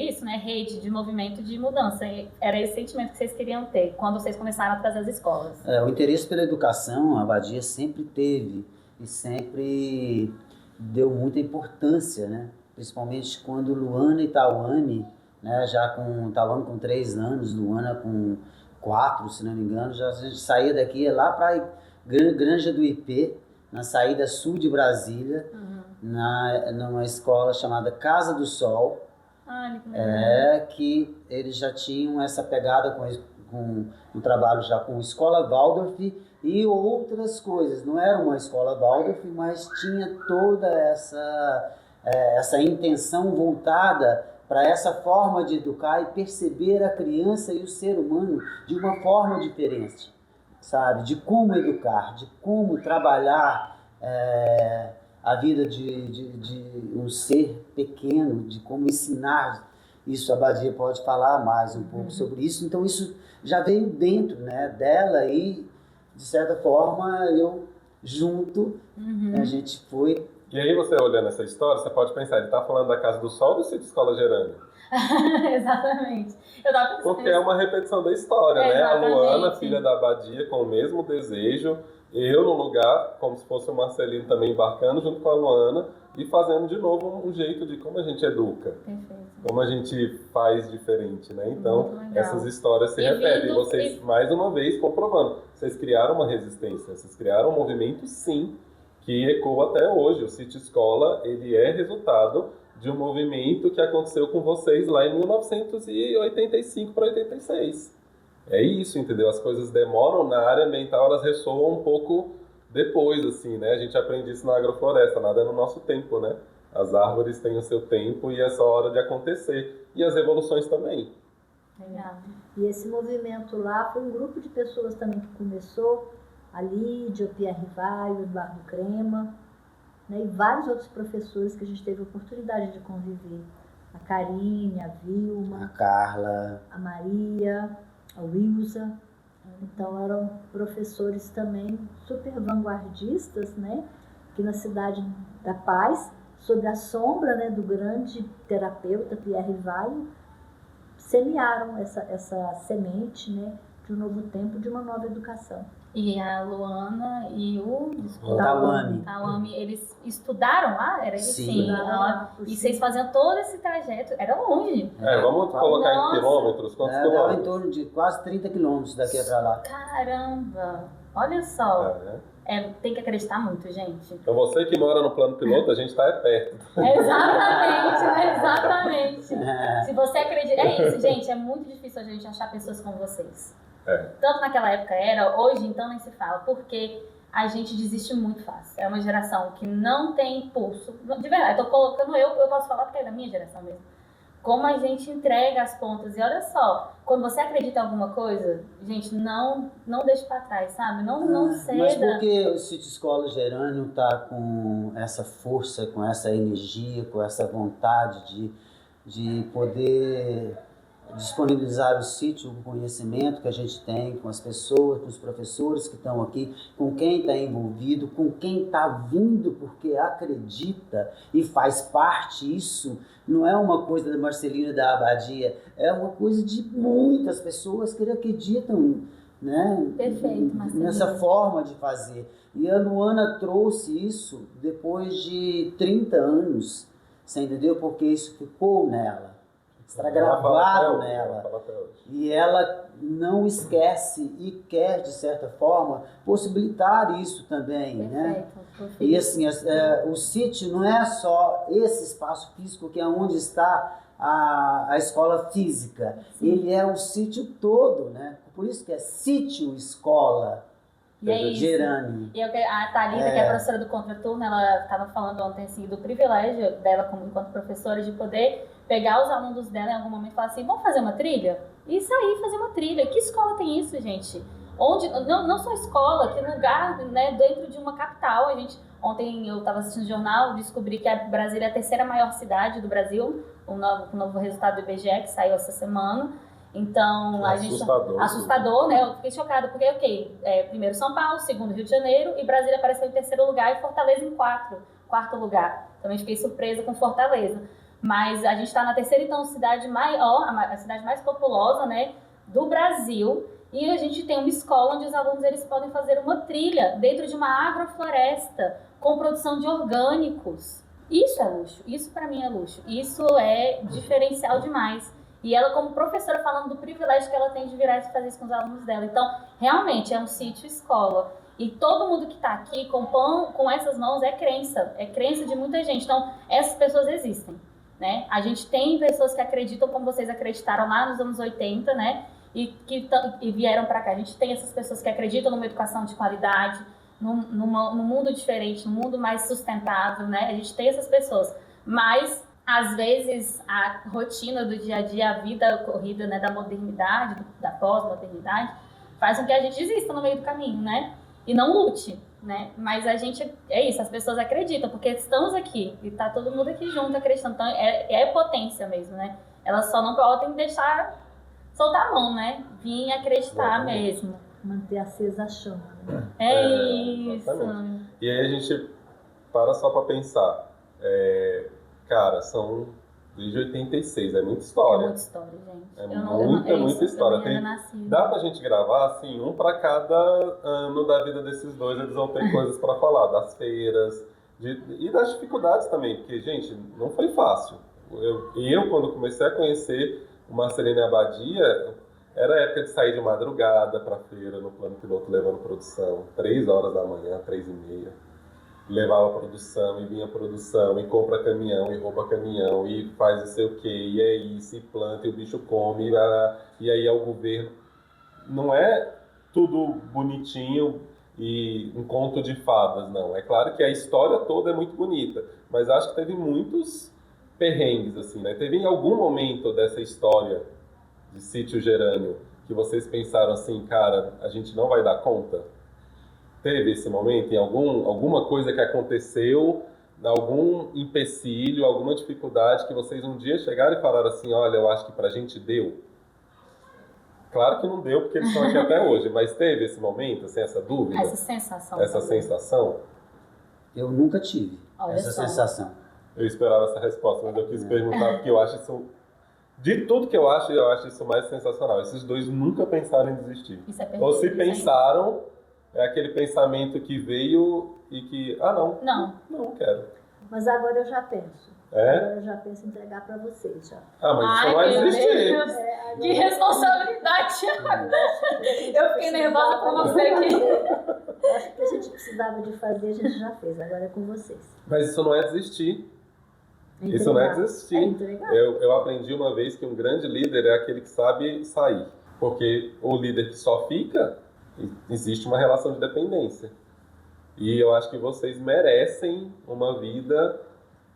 isso, né? Rede de movimento de mudança. E era esse sentimento que vocês queriam ter quando vocês começaram a trazer as escolas. O interesse pela educação, a Abadia sempre teve e sempre deu muita importância, né? Principalmente quando Luana e Tawane, né? Já com Tawane com 3 anos, Luana com 4, se não me engano, já a gente saía daqui, ia lá para Granja do IP, na saída sul de Brasília, numa escola chamada Casa do Sol, Que legal. que eles já tinham essa pegada com um trabalho já com escola Waldorf e outras coisas. Não era uma escola Waldorf, mas tinha toda essa intenção voltada para essa forma de educar e perceber a criança e o ser humano de uma forma diferente, sabe? De como educar, de como trabalhar a vida de um ser pequeno, de como ensinar. Isso a Abadia pode falar mais um pouco sobre isso. Então isso já veio dentro, né, dela e, de certa forma, eu junto, a gente foi. E aí você olhando essa história, você pode pensar, ele tá falando da Casa do Sol ou do Sítio Escola Gerânio? Exatamente. Eu tava pensando Porque é uma repetição da história, né? A Exatamente. Luana, filha da Abadia, com o mesmo desejo, eu no lugar, como se fosse o Marcelino também embarcando junto com a Luana e fazendo de novo um jeito de como a gente educa, Perfeito. como a gente faz diferente, né? Então, Muito legal. essas histórias se E repetem. vindo- Vocês, mais uma vez, comprovando, vocês criaram uma resistência, vocês criaram um movimento, sim, que ecoa até hoje. O Sítio Escola, ele é resultado de um movimento que aconteceu com vocês lá em 1985 para 86. É isso, entendeu? As coisas demoram na área ambiental, elas ressoam um pouco depois, assim, né? A gente aprende isso na agrofloresta, nada é no nosso tempo, né? As árvores têm o seu tempo e essa hora de acontecer. E as evoluções também. Legal. E esse movimento lá foi um grupo de pessoas também que começou, a Lídia, o Pierre Rivaio, o Eduardo Crema, né, e vários outros professores que a gente teve a oportunidade de conviver. A Karine, a Vilma, A Carla, a Maria, a Wilza. Então eram professores também super vanguardistas, né, que na Cidade da Paz, sob a sombra, né, do grande terapeuta Pierre Rivaio, semearam essa semente, né, de um novo tempo, de uma nova educação. E a Luana e o Tawane. eles estudaram lá? Era isso? Sim. E vocês faziam todo esse trajeto? Era longe. Vamos colocar Nossa. em quilômetros? Quantos Dava em quilômetros? torno de quase 30 quilômetros daqui para lá. Caramba! Olha só. Né? Tem que acreditar muito, gente. Então você que mora no plano piloto, a gente está perto. Exatamente. Se você acredita... É isso, gente. É muito difícil a gente achar pessoas como vocês. Tanto naquela época era, hoje então nem se fala, porque a gente desiste muito fácil. É uma geração que não tem impulso. De verdade, eu tô colocando eu posso falar porque é da minha geração mesmo. Como a gente entrega as pontas. E olha só, quando você acredita em alguma coisa, gente, não deixe pra trás, sabe? Não ceda. Mas por que o Sítio Escola Gerânio está com essa força, com essa energia, com essa vontade de poder disponibilizar o sítio, o conhecimento que a gente tem com as pessoas, com os professores que estão aqui, com quem está envolvido, com quem está vindo porque acredita e faz parte. Isso não é uma coisa da Marcelina e da Abadia, é uma coisa de muitas pessoas que acreditam, né, Perfeito, Marcelina. nessa forma de fazer. E a Luana trouxe isso depois de 30 anos, você entendeu? Porque isso ficou nela. Está gravado nela. E ela não esquece e quer, de certa forma, possibilitar isso também, né? Perfeito. E assim, o sítio não é só esse espaço físico que é onde está a escola física. Sim. Ele é o sítio todo, né? Por isso que é sítio escola. E é isso. Gerânio. E a Thalita, que é a professora do contraturno, ela estava falando ontem assim, do privilégio dela enquanto professora de poder pegar os alunos dela em algum momento e falar assim, vamos fazer uma trilha? E sair fazer uma trilha. Que escola tem isso, gente? Onde, não só escola, que lugar, né, dentro de uma capital, Ontem eu estava assistindo o jornal, descobri que a Brasília é a terceira maior cidade do Brasil, o novo resultado do IBGE que saiu essa semana. Então, a gente... Assustador, né? Eu fiquei chocada, porque, primeiro São Paulo, segundo Rio de Janeiro, e Brasília apareceu em terceiro lugar e Fortaleza em quarto lugar. Também fiquei surpresa com Fortaleza. Mas a gente está na terceira, então, cidade maior, a cidade mais populosa, né, do Brasil. E a gente tem uma escola onde os alunos eles podem fazer uma trilha dentro de uma agrofloresta com produção de orgânicos. Isso é luxo, isso para mim é luxo. Isso é diferencial demais. E ela, como professora, falando do privilégio que ela tem de virar e fazer isso com os alunos dela. Então, realmente, é um sítio escola. E todo mundo que está aqui com essas mãos é crença de muita gente. Então, essas pessoas existem, né? A gente tem pessoas que acreditam como vocês acreditaram lá nos anos 80, né? E vieram para cá. A gente tem essas pessoas que acreditam numa educação de qualidade, num mundo diferente, num mundo mais sustentável, né? A gente tem essas pessoas. Mas às vezes a rotina do dia a dia, a vida corrida, né, da modernidade, da pós-modernidade, faz com que a gente desista no meio do caminho, né? E não lute, né? Mas a gente, é isso, as pessoas acreditam, porque estamos aqui e tá todo mundo aqui junto acreditando. Então é potência mesmo, né? Elas só não podem deixar soltar a mão, né? Vir acreditar mesmo. Manter acesa a chama, né? Isso. Exatamente. E aí a gente para só para pensar. Cara, são desde 86, é muita história. É muita história, gente. Muita história. Dá pra Tem... gente gravar, assim, um para cada ano da vida desses dois, eles vão ter coisas para falar, das feiras, e das dificuldades também, porque, gente, não foi fácil. Eu quando comecei a conhecer o Marcelino Abadia, era época de sair de madrugada pra feira, no plano piloto, levando produção, 3 horas da manhã, 3h30. Levava a produção, e vinha a produção, e compra caminhão, e rouba caminhão, e faz não sei o que, e é isso, e planta, e o bicho come, e aí é o governo. Não é tudo bonitinho e um conto de fadas, não. É claro que a história toda é muito bonita, mas acho que teve muitos perrengues, assim, né? Teve em algum momento dessa história de Sítio Gerânio que vocês pensaram assim, cara, a gente não vai dar conta? Teve esse momento em alguma coisa que aconteceu, algum empecilho, alguma dificuldade que vocês um dia chegaram e falaram assim, olha, eu acho que pra gente deu? Claro que não deu, porque eles estão aqui até hoje, mas teve esse momento, assim, essa dúvida? Essa sensação. Essa sensação? Eu nunca tive essa sensação. Eu esperava essa resposta, mas eu quis perguntar, porque eu acho isso... De tudo que eu acho isso mais sensacional. Esses dois nunca pensaram em desistir. Isso é perfeito. Ou se pensaram... É aquele pensamento que veio e que, não quero. Mas agora eu já penso. Agora eu já penso em entregar para vocês. Já. Mas isso não vai existir. Que responsabilidade! Eu fiquei nervosa com você aqui. Eu acho que a gente precisava de fazer, a gente já fez. Agora é com vocês. Mas isso não é desistir. Entregar. Isso não é desistir. Entregar. Eu aprendi uma vez que um grande líder é aquele que sabe sair. Porque o líder que só fica... Existe uma relação de dependência. E eu acho que vocês merecem uma vida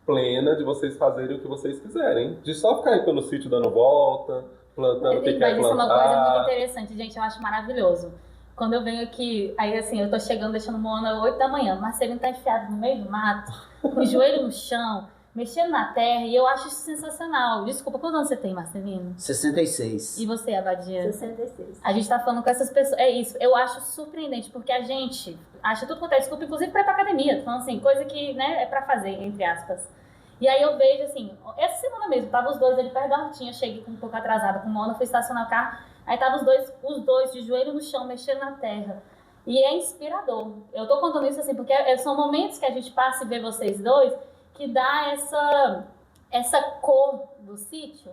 plena de vocês fazerem o que vocês quiserem. De só ficar aí pelo sítio dando volta, plantando o que quer plantar. Isso é uma coisa muito interessante, gente. Eu acho maravilhoso. Quando eu venho aqui, aí assim, eu tô chegando, deixando Moana 8 da manhã. O Marcelino tá enfiado no meio do mato, com o joelho no chão, mexendo na terra, e eu acho isso sensacional. Desculpa, quantos anos você tem, Marcelino? 66. E você, Abadia? 66. A gente tá falando com essas pessoas. É isso, eu acho surpreendente, porque a gente acha tudo quanto é desculpa, inclusive pra ir pra academia. Tô falando assim, coisa que, né, é pra fazer, entre aspas. E aí eu vejo assim, essa semana mesmo, tava os dois ali perto da hortinha, cheguei um pouco atrasada com o Mona, fui estacionar o carro, aí tava os dois de joelho no chão, mexendo na terra. E é inspirador. Eu tô contando isso assim, porque são momentos que a gente passa e vê vocês dois, que dá essa cor do sítio.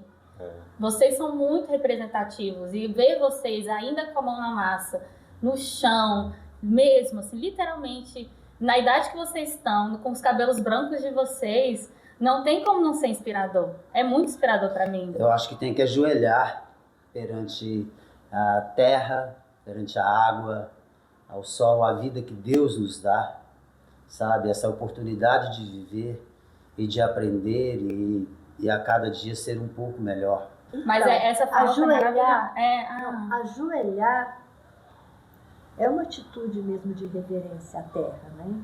Vocês são muito representativos e ver vocês ainda com a mão na massa, no chão, mesmo, assim, literalmente, na idade que vocês estão, com os cabelos brancos de vocês, não tem como não ser inspirador. É muito inspirador para mim. Eu acho que tem que ajoelhar perante a terra, perante a água, ao sol, a vida que Deus nos dá, sabe? Essa oportunidade de viver e de aprender e a cada dia ser um pouco melhor. Mas essa fala ajoelhar, maravilhosa. Ajoelhar é uma atitude mesmo de reverência à terra, né?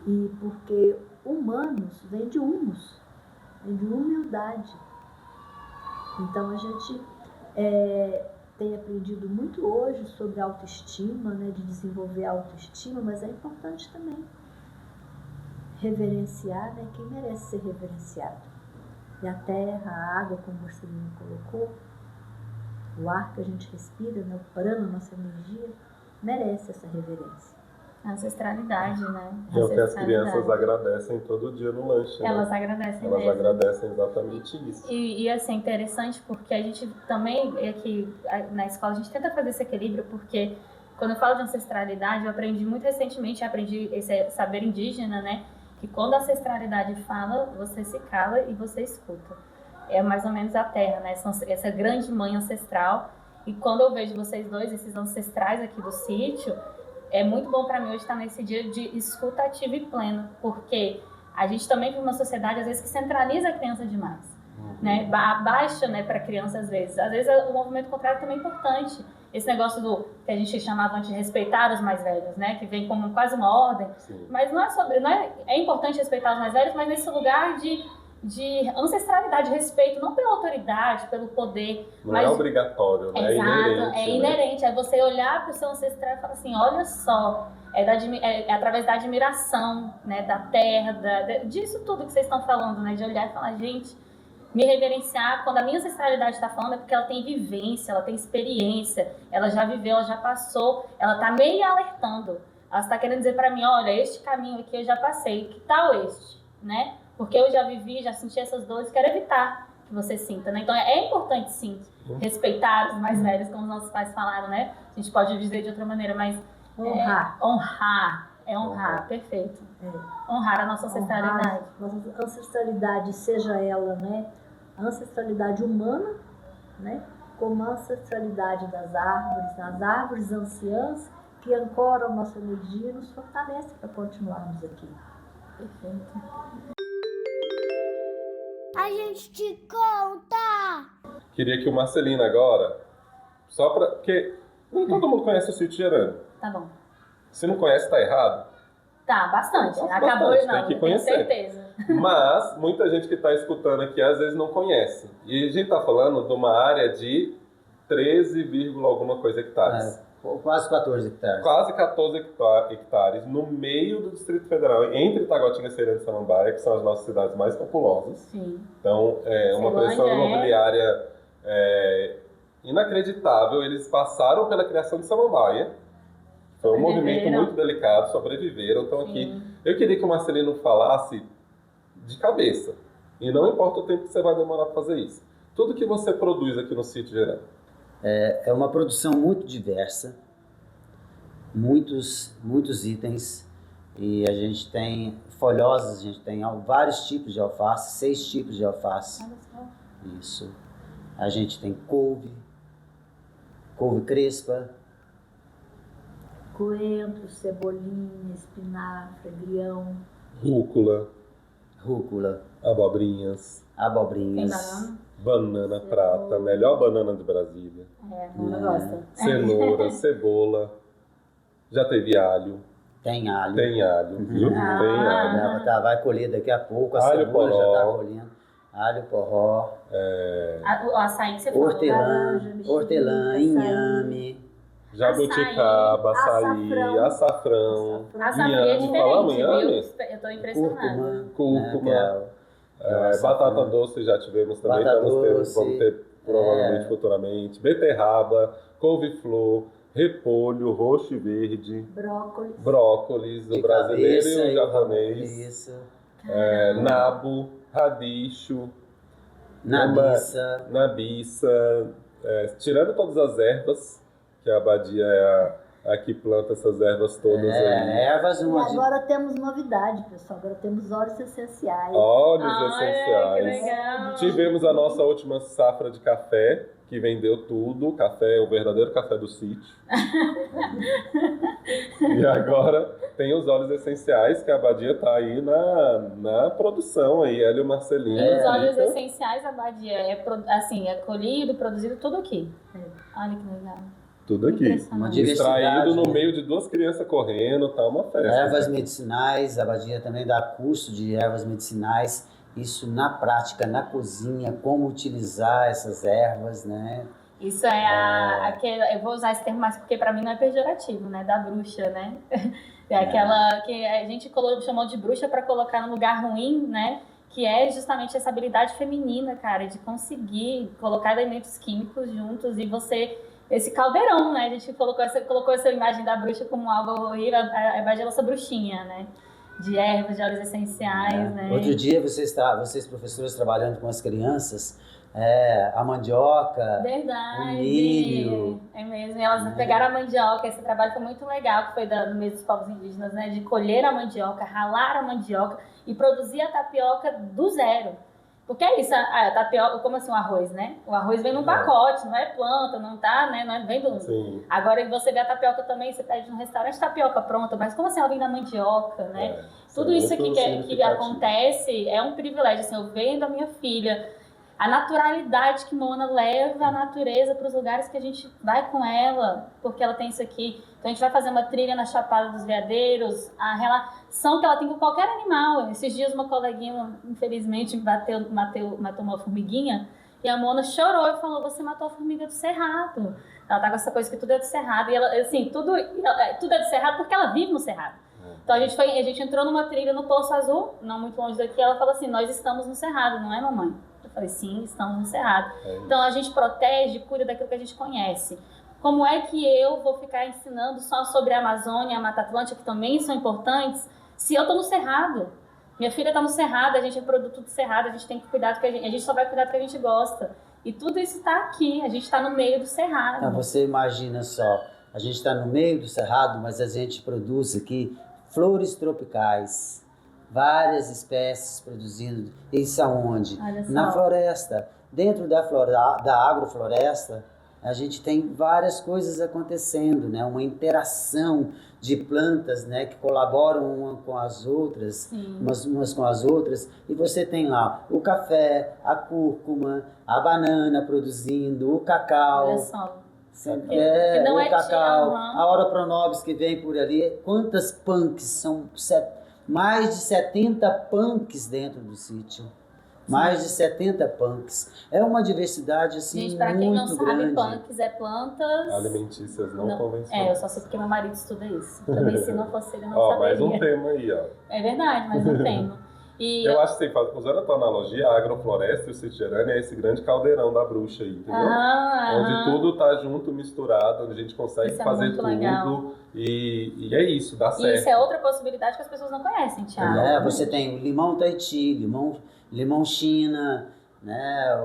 E porque humanos vem de humus, vem de humildade. Então a gente tem aprendido muito hoje sobre autoestima, né, de desenvolver a autoestima, mas é importante também reverenciar, né, quem merece ser reverenciado. E a terra, a água, como o Marcelino colocou, o ar que a gente respira, né, o prana, a nossa energia, merece essa reverência. A ancestralidade, né? É o que as crianças agradecem todo dia no lanche, né? Elas agradecem Elas mesmo. agradecem exatamente isso. E assim, interessante porque a gente também, aqui na escola, a gente tenta fazer esse equilíbrio, porque quando eu falo de ancestralidade, eu aprendi muito recentemente, aprendi esse saber indígena, né? Que quando a ancestralidade fala, você se cala e você escuta. É mais ou menos a terra, né? Essa grande mãe ancestral. E quando eu vejo vocês dois, esses ancestrais aqui do sítio, é muito bom para mim hoje estar nesse dia de escuta ativa e plena, porque a gente também vive uma sociedade, às vezes, que centraliza a criança demais, né? Abaixa, né, para a criança, às vezes. Às vezes, o movimento contrário também é importante. Esse negócio do que a gente chamava de respeitar os mais velhos, né? Que vem como quase uma ordem. Sim. Mas é importante respeitar os mais velhos, mas nesse lugar de ancestralidade, respeito, não pela autoridade, pelo poder. Não mas é obrigatório, né? Exato, inerente. é inerente. É você olhar para o seu ancestral e falar assim, olha só, é através da admiração, né, da terra, disso tudo que vocês estão falando, né, de olhar e falar, gente, me reverenciar, quando a minha ancestralidade está falando, é porque ela tem vivência, ela tem experiência, ela já viveu, ela já passou, ela está meio alertando. Ela está querendo dizer para mim, olha, este caminho aqui eu já passei, que tal este, né? Porque eu já vivi, já senti essas dores, quero evitar que você sinta, né? Então é importante, sim, respeitar os mais velhos, como os nossos pais falaram, né? A gente pode dizer de outra maneira, mas Honrar. honrar, perfeito. Honrar a nossa ancestralidade. Nossa ancestralidade, seja ela, né, a ancestralidade humana, né, como a ancestralidade das árvores, as árvores anciãs que ancoram a nossa energia e nos fortalecem para continuarmos aqui. Perfeito. A gente te conta. Queria que o Marcelino agora, só para... Porque nem todo mundo conhece o sítio Gerânio. Tá bom. Se não conhece, tá errado. Tá, bastante. Nossa, Acabou, bastante, não, tem que tenho conhecer. certeza. Mas muita gente que está escutando aqui às vezes não conhece. E a gente está falando de uma área de 13, alguma coisa hectares. Quase 14 hectares. Quase 14 hectares no meio do Distrito Federal, entre Taguatinga, Ceilândia e Samambaia, que são as nossas cidades mais populosas. Sim. Então, é uma Ceilândia pressão imobiliária inacreditável. Eles passaram pela criação de Samambaia. Foi um movimento muito delicado, sobreviveram. Então, aqui, eu queria que o Marcelino falasse de cabeça. E não importa o tempo que você vai demorar para fazer isso. Tudo que você produz aqui no sítio Gerânio. É uma produção muito diversa, muitos itens, e a gente tem folhosas, a gente tem vários tipos de alface, 6 tipos de alface. Olha só. Isso. A gente tem couve crespa, Coentro, cebolinha, espinafre, agrião. Rúcula, abobrinhas, Tem banana? banana prata, melhor banana de Brasília. Não gosta. Cenoura, cebola. Já teve alho. tem alho. Tem alho, viu? Tem alho. Vai colher daqui a pouco, a Alho, cebola já está poró. colhendo. Alho, poró, O açaí que você falou. hortelã, mexerica, inhame. Jabuticaba, açaí, açafrão. Açaí é Inhame, falamos diferente, inhame? viu? Eu tô impressionada. Cúrcuma. Batata doce já tivemos também, Batata vamos doce, ter provavelmente futuramente. Beterraba, couve-flor, repolho, roxo e verde, brócolis, o brasileiro e o japonês, Isso. nabo, radicho, nabiça, tirando todas as ervas, que a abadia é a que planta essas ervas todas aí. Ervas, E agora temos novidade, pessoal. Agora temos óleos essenciais. Óleos Que essenciais. legal. Tivemos a nossa última safra de café, que vendeu tudo. Café, o verdadeiro café do sítio. E agora tem os óleos essenciais, que a abadia está aí na produção aí, Hélio e Marcelino. E os óleos Rita. essenciais, Abadia, é colhido, produzido, tudo aqui. Olha que legal. Tudo aqui. Uma Impressionante. diversidade, Extraído no né? meio de duas crianças correndo, tá uma festa. Ervas medicinais, a Abadia também dá curso de ervas medicinais, isso na prática, na cozinha, como utilizar essas ervas, né? Isso é eu vou usar esse termo mais porque pra mim não é pejorativo, né? Da bruxa, né? É aquela que a gente chamou de bruxa pra colocar no lugar ruim, né? Que é justamente essa habilidade feminina, cara, de conseguir colocar elementos químicos juntos e você... Esse caldeirão, né? A gente colocou essa imagem da bruxa como algo horrível, a imagem da nossa bruxinha, né? De ervas, de óleos essenciais, né? Outro dia vocês professores trabalhando com as crianças, a mandioca, Verdade. o milho. É mesmo. E elas pegaram a mandioca, esse trabalho foi muito legal, que foi do mês dos povos indígenas, né? De colher a mandioca, ralar a mandioca e produzir a tapioca do zero. Porque é isso, a tapioca, como assim o arroz, né? O arroz vem num pacote, não é planta, não tá, né? Não vem do... Sim. Agora você vê a tapioca também, você pede num restaurante tapioca pronta, mas como assim ela vem da mandioca, né? Tudo isso aqui que acontece é um privilégio, assim, eu vendo a minha filha, a naturalidade que Moana leva a natureza para os lugares que a gente vai com ela, porque ela tem isso aqui. Então a gente vai fazer uma trilha na Chapada dos Veadeiros, a relação que ela tem com qualquer animal. Esses dias uma coleguinha, infelizmente, matou uma formiguinha, e a Moana chorou e falou, você matou a formiga do cerrado. Ela tá com essa coisa que tudo é do cerrado, e ela, assim, tudo é do cerrado porque ela vive no cerrado. Então a gente entrou numa trilha no Poço Azul, não muito longe daqui, ela falou assim, nós estamos no cerrado, não é, mamãe? Eu falei, sim, estamos no cerrado. Então a gente protege, cuida daquilo que a gente conhece. Como é que eu vou ficar ensinando só sobre a Amazônia e a Mata Atlântica, que também são importantes, se eu estou no cerrado? Minha filha está no cerrado, a gente é produto do cerrado, a gente tem que cuidar do que a gente só vai cuidar do que a gente gosta. E tudo isso está aqui, a gente está no meio do cerrado. Então, você imagina só, a gente está no meio do cerrado, mas a gente produz aqui flores tropicais, várias espécies produzindo. Isso aonde? Na floresta. Dentro da agrofloresta, a gente tem várias coisas acontecendo, né? Uma interação de plantas, né? Que colaboram umas com as outras, umas com as outras. E você tem lá o café, a cúrcuma, a banana produzindo, o cacau. Olha só. O cacau, a Ora Pronobis que vem por ali. Quantas punks? São mais de 70 punks dentro do sítio. Mais de 70 punks. É uma diversidade assim, gente, para quem não sabe, grande. punks é plantas Alimentícias não convencionais. eu só sei porque meu marido estuda isso. Também se não fosse ele, não saberia. Mais um tema aí, ó. É verdade, mais um tema. E eu acho que, usando a tua analogia, a agrofloresta e o sítio gerânio é esse grande caldeirão da bruxa aí, entendeu? Onde tudo tá junto, misturado, onde a gente consegue fazer tudo. Legal. E é isso, dá certo. E isso é outra possibilidade que as pessoas não conhecem, Thiago. Você tem o limão Tahiti, limão China, né?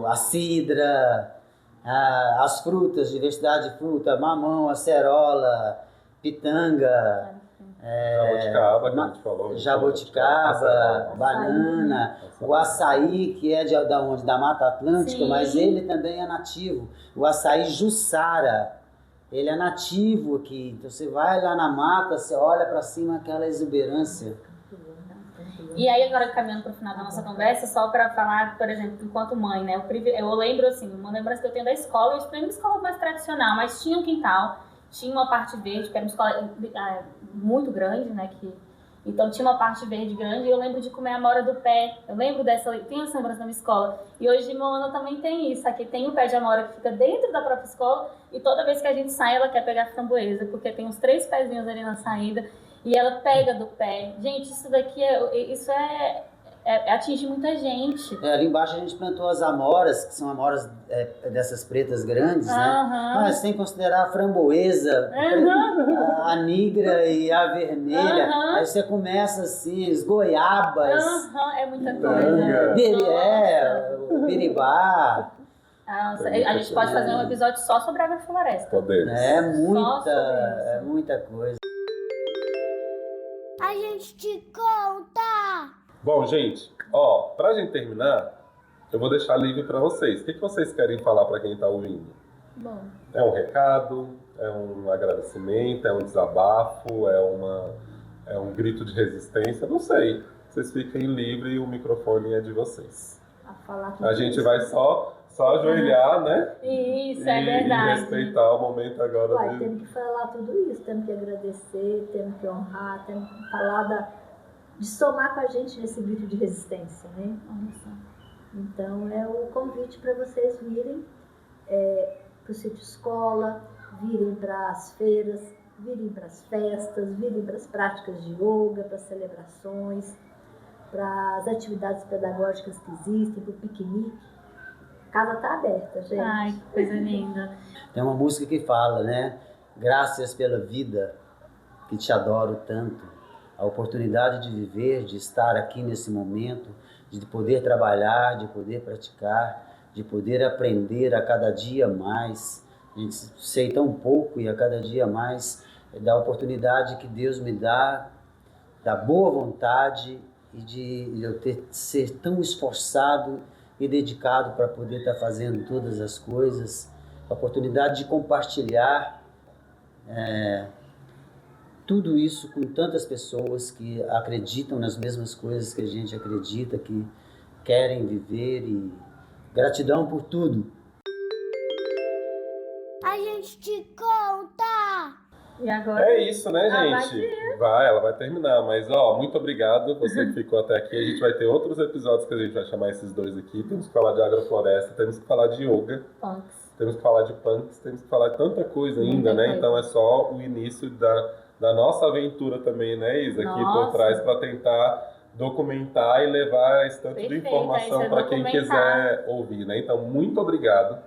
A cidra, as frutas, diversidade de fruta, mamão, acerola, pitanga, jabuticaba, que a gente falou. Jabuticaba, banana, o açaí, que é da onde? Da Mata Atlântica, mas ele também é nativo. O açaí Jussara, ele é nativo aqui. Então você vai lá na mata, você olha para cima, aquela exuberância. E aí, agora caminhando para o final da nossa conversa, só para falar, por exemplo, enquanto mãe, né? Eu lembro, assim, uma lembrança que eu tenho da escola, eu estudei numa escola mais tradicional, mas tinha um quintal, tinha uma parte verde, que era uma escola muito grande, né? Então tinha uma parte verde grande, e eu lembro de comer a amora do pé. Eu lembro tenho essa lembrança da minha escola. E hoje Moana também tem isso. Aqui tem o pé de amora que fica dentro da própria escola, e toda vez que a gente sai, ela quer pegar framboesa, porque tem uns 3 pezinhos ali na saída. E ela pega do pé. Gente, isso daqui atinge muita gente. Ali embaixo a gente plantou as amoras, que são amoras dessas pretas grandes, né? Mas sem considerar a framboesa, a nigra e a vermelha. Aí você começa assim, as goiabas. É muita coisa. O biribá. Nossa, a gente pode fazer um episódio só sobre a agrofloresta. Podemos. É muita coisa. A gente te conta. Bom, gente, pra gente terminar, eu vou deixar livre para vocês. O que vocês querem falar para quem tá ouvindo? Bom. É um recado? É um agradecimento? É um desabafo? É um grito de resistência? Não sei. Vocês fiquem livres e o microfone é de vocês. A gente vai só Só ajoelhar, né? Isso, é E verdade. respeitar o momento agora Uai, de... temos que falar tudo isso, temos que agradecer, temos que honrar, temos que falar de somar com a gente nesse grito de resistência, né? Olha só. Então é o convite para vocês virem para o sítio escola, virem para as feiras, virem para as festas, virem para as práticas de yoga, para as celebrações, para as atividades pedagógicas que existem, para o piquenique. A casa está aberta, gente. Ai, que coisa linda. Tem uma música que fala, né? Graças pela vida que te adoro tanto. A oportunidade de viver, de estar aqui nesse momento, de poder trabalhar, de poder praticar, de poder aprender a cada dia mais. A gente sei tão pouco e a cada dia mais da oportunidade que Deus me dá, da boa vontade e de eu ser tão esforçado e dedicado para poder estar fazendo todas as coisas. A oportunidade de compartilhar tudo isso com tantas pessoas que acreditam nas mesmas coisas que a gente acredita, que querem viver, e gratidão por tudo. A gente te conta. E agora? É isso, né, Ah, gente? Ela vai terminar, mas muito obrigado você que ficou até aqui. A gente vai ter outros episódios que a gente vai chamar esses dois aqui. Temos que falar de agrofloresta, temos que falar de yoga, Punks. temos que falar de punks, temos que falar de tanta coisa ainda, Muita né? coisa. Então é só o início da nossa aventura também, né, Isa? Aqui por Nossa. trás para tentar documentar e levar esse tanto de Perfeito, informação isso é para quem documentar. quiser ouvir, né? Então, muito obrigado.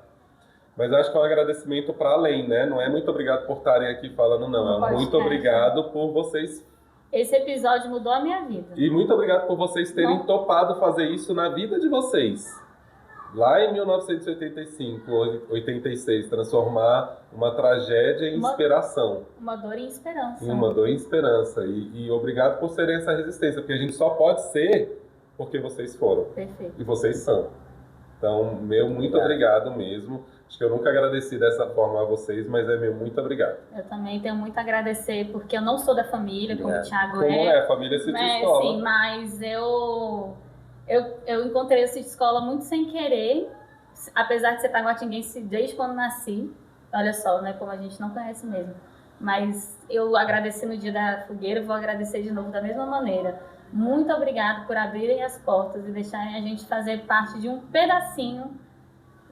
Mas acho que é um agradecimento para além, né? Não é muito obrigado por estarem aqui falando, não. No É muito podcast. obrigado por vocês. Esse episódio mudou a minha vida. E muito obrigado por vocês terem Não. topado fazer isso na vida de vocês. Lá em 1985, 86, transformar uma tragédia em inspiração. Uma dor e esperança. Em uma dor e esperança. E obrigado por serem essa resistência, porque a gente só pode ser porque vocês foram. Perfeito. E vocês são. Então, muito obrigado mesmo. Acho que eu nunca agradeci dessa forma a vocês, mas muito obrigado. Eu também tenho muito a agradecer, porque eu não sou da família, como o Obrigado. Thiago Como é? A família City Escola. Sim, mas eu encontrei o City Escola muito sem querer, apesar de ser taguatinguense desde quando nasci. Olha só, né, como a gente não conhece mesmo. Mas eu agradeci no dia da fogueira, vou agradecer de novo da mesma maneira. Muito obrigado por abrirem as portas e deixarem a gente fazer parte de um pedacinho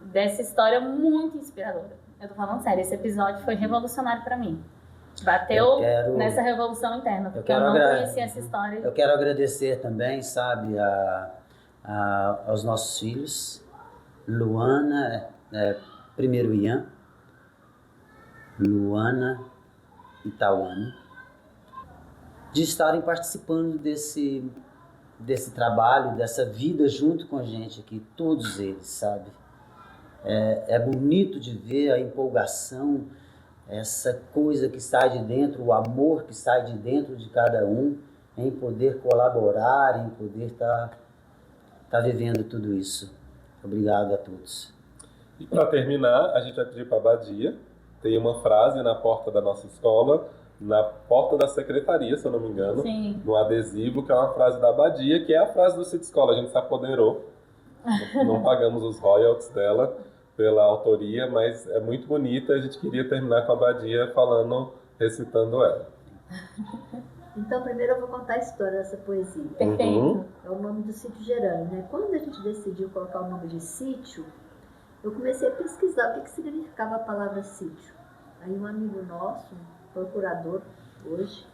dessa história muito inspiradora. Eu tô falando sério, esse episódio foi revolucionário para mim. Bateu nessa revolução interna, porque eu não conhecia essa história. Eu quero agradecer também, sabe, aos nossos filhos, Luana, primeiro Ian, Luana e Tawane, de estarem participando desse trabalho, dessa vida junto com a gente aqui, todos eles, sabe? É bonito de ver a empolgação, essa coisa que sai de dentro, o amor que sai de dentro de cada um, em poder colaborar, em poder estar vivendo tudo isso. Obrigado a todos. E para terminar, a gente vai pedir para a Badia. Tem uma frase na porta da nossa escola, na porta da secretaria, se eu não me engano, Sim. no adesivo, que é uma frase da Badia, que é a frase do City Escola. A gente se apoderou, não pagamos os royalties dela pela autoria, mas é muito bonita. A gente queria terminar com a Badia recitando ela. Então, primeiro eu vou contar a história dessa poesia. Perfeito. É o nome do sítio Gerânio, né? Quando a gente decidiu colocar o nome de sítio, eu comecei a pesquisar o que significava a palavra sítio. Aí um amigo nosso, um procurador hoje,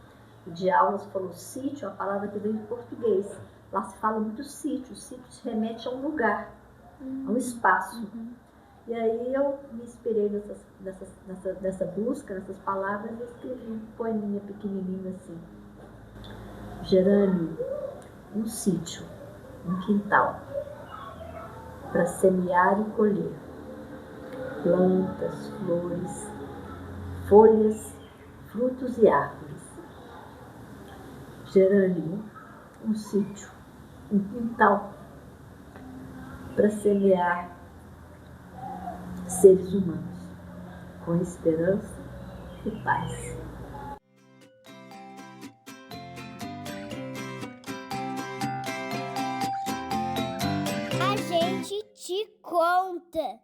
de aulas, falou: sítio é uma palavra que vem de português. Lá se fala muito sítio. Sítio se remete a um lugar, a um espaço. E aí eu me inspirei nessa busca, nessas palavras, e escrevi um poeminha pequenininho assim. Gerânio, um sítio, um quintal, para semear e colher. Plantas, flores, folhas, frutos e árvores. Gerânio, um sítio, um quintal, para semear seres humanos, com esperança e paz. A gente te te conta.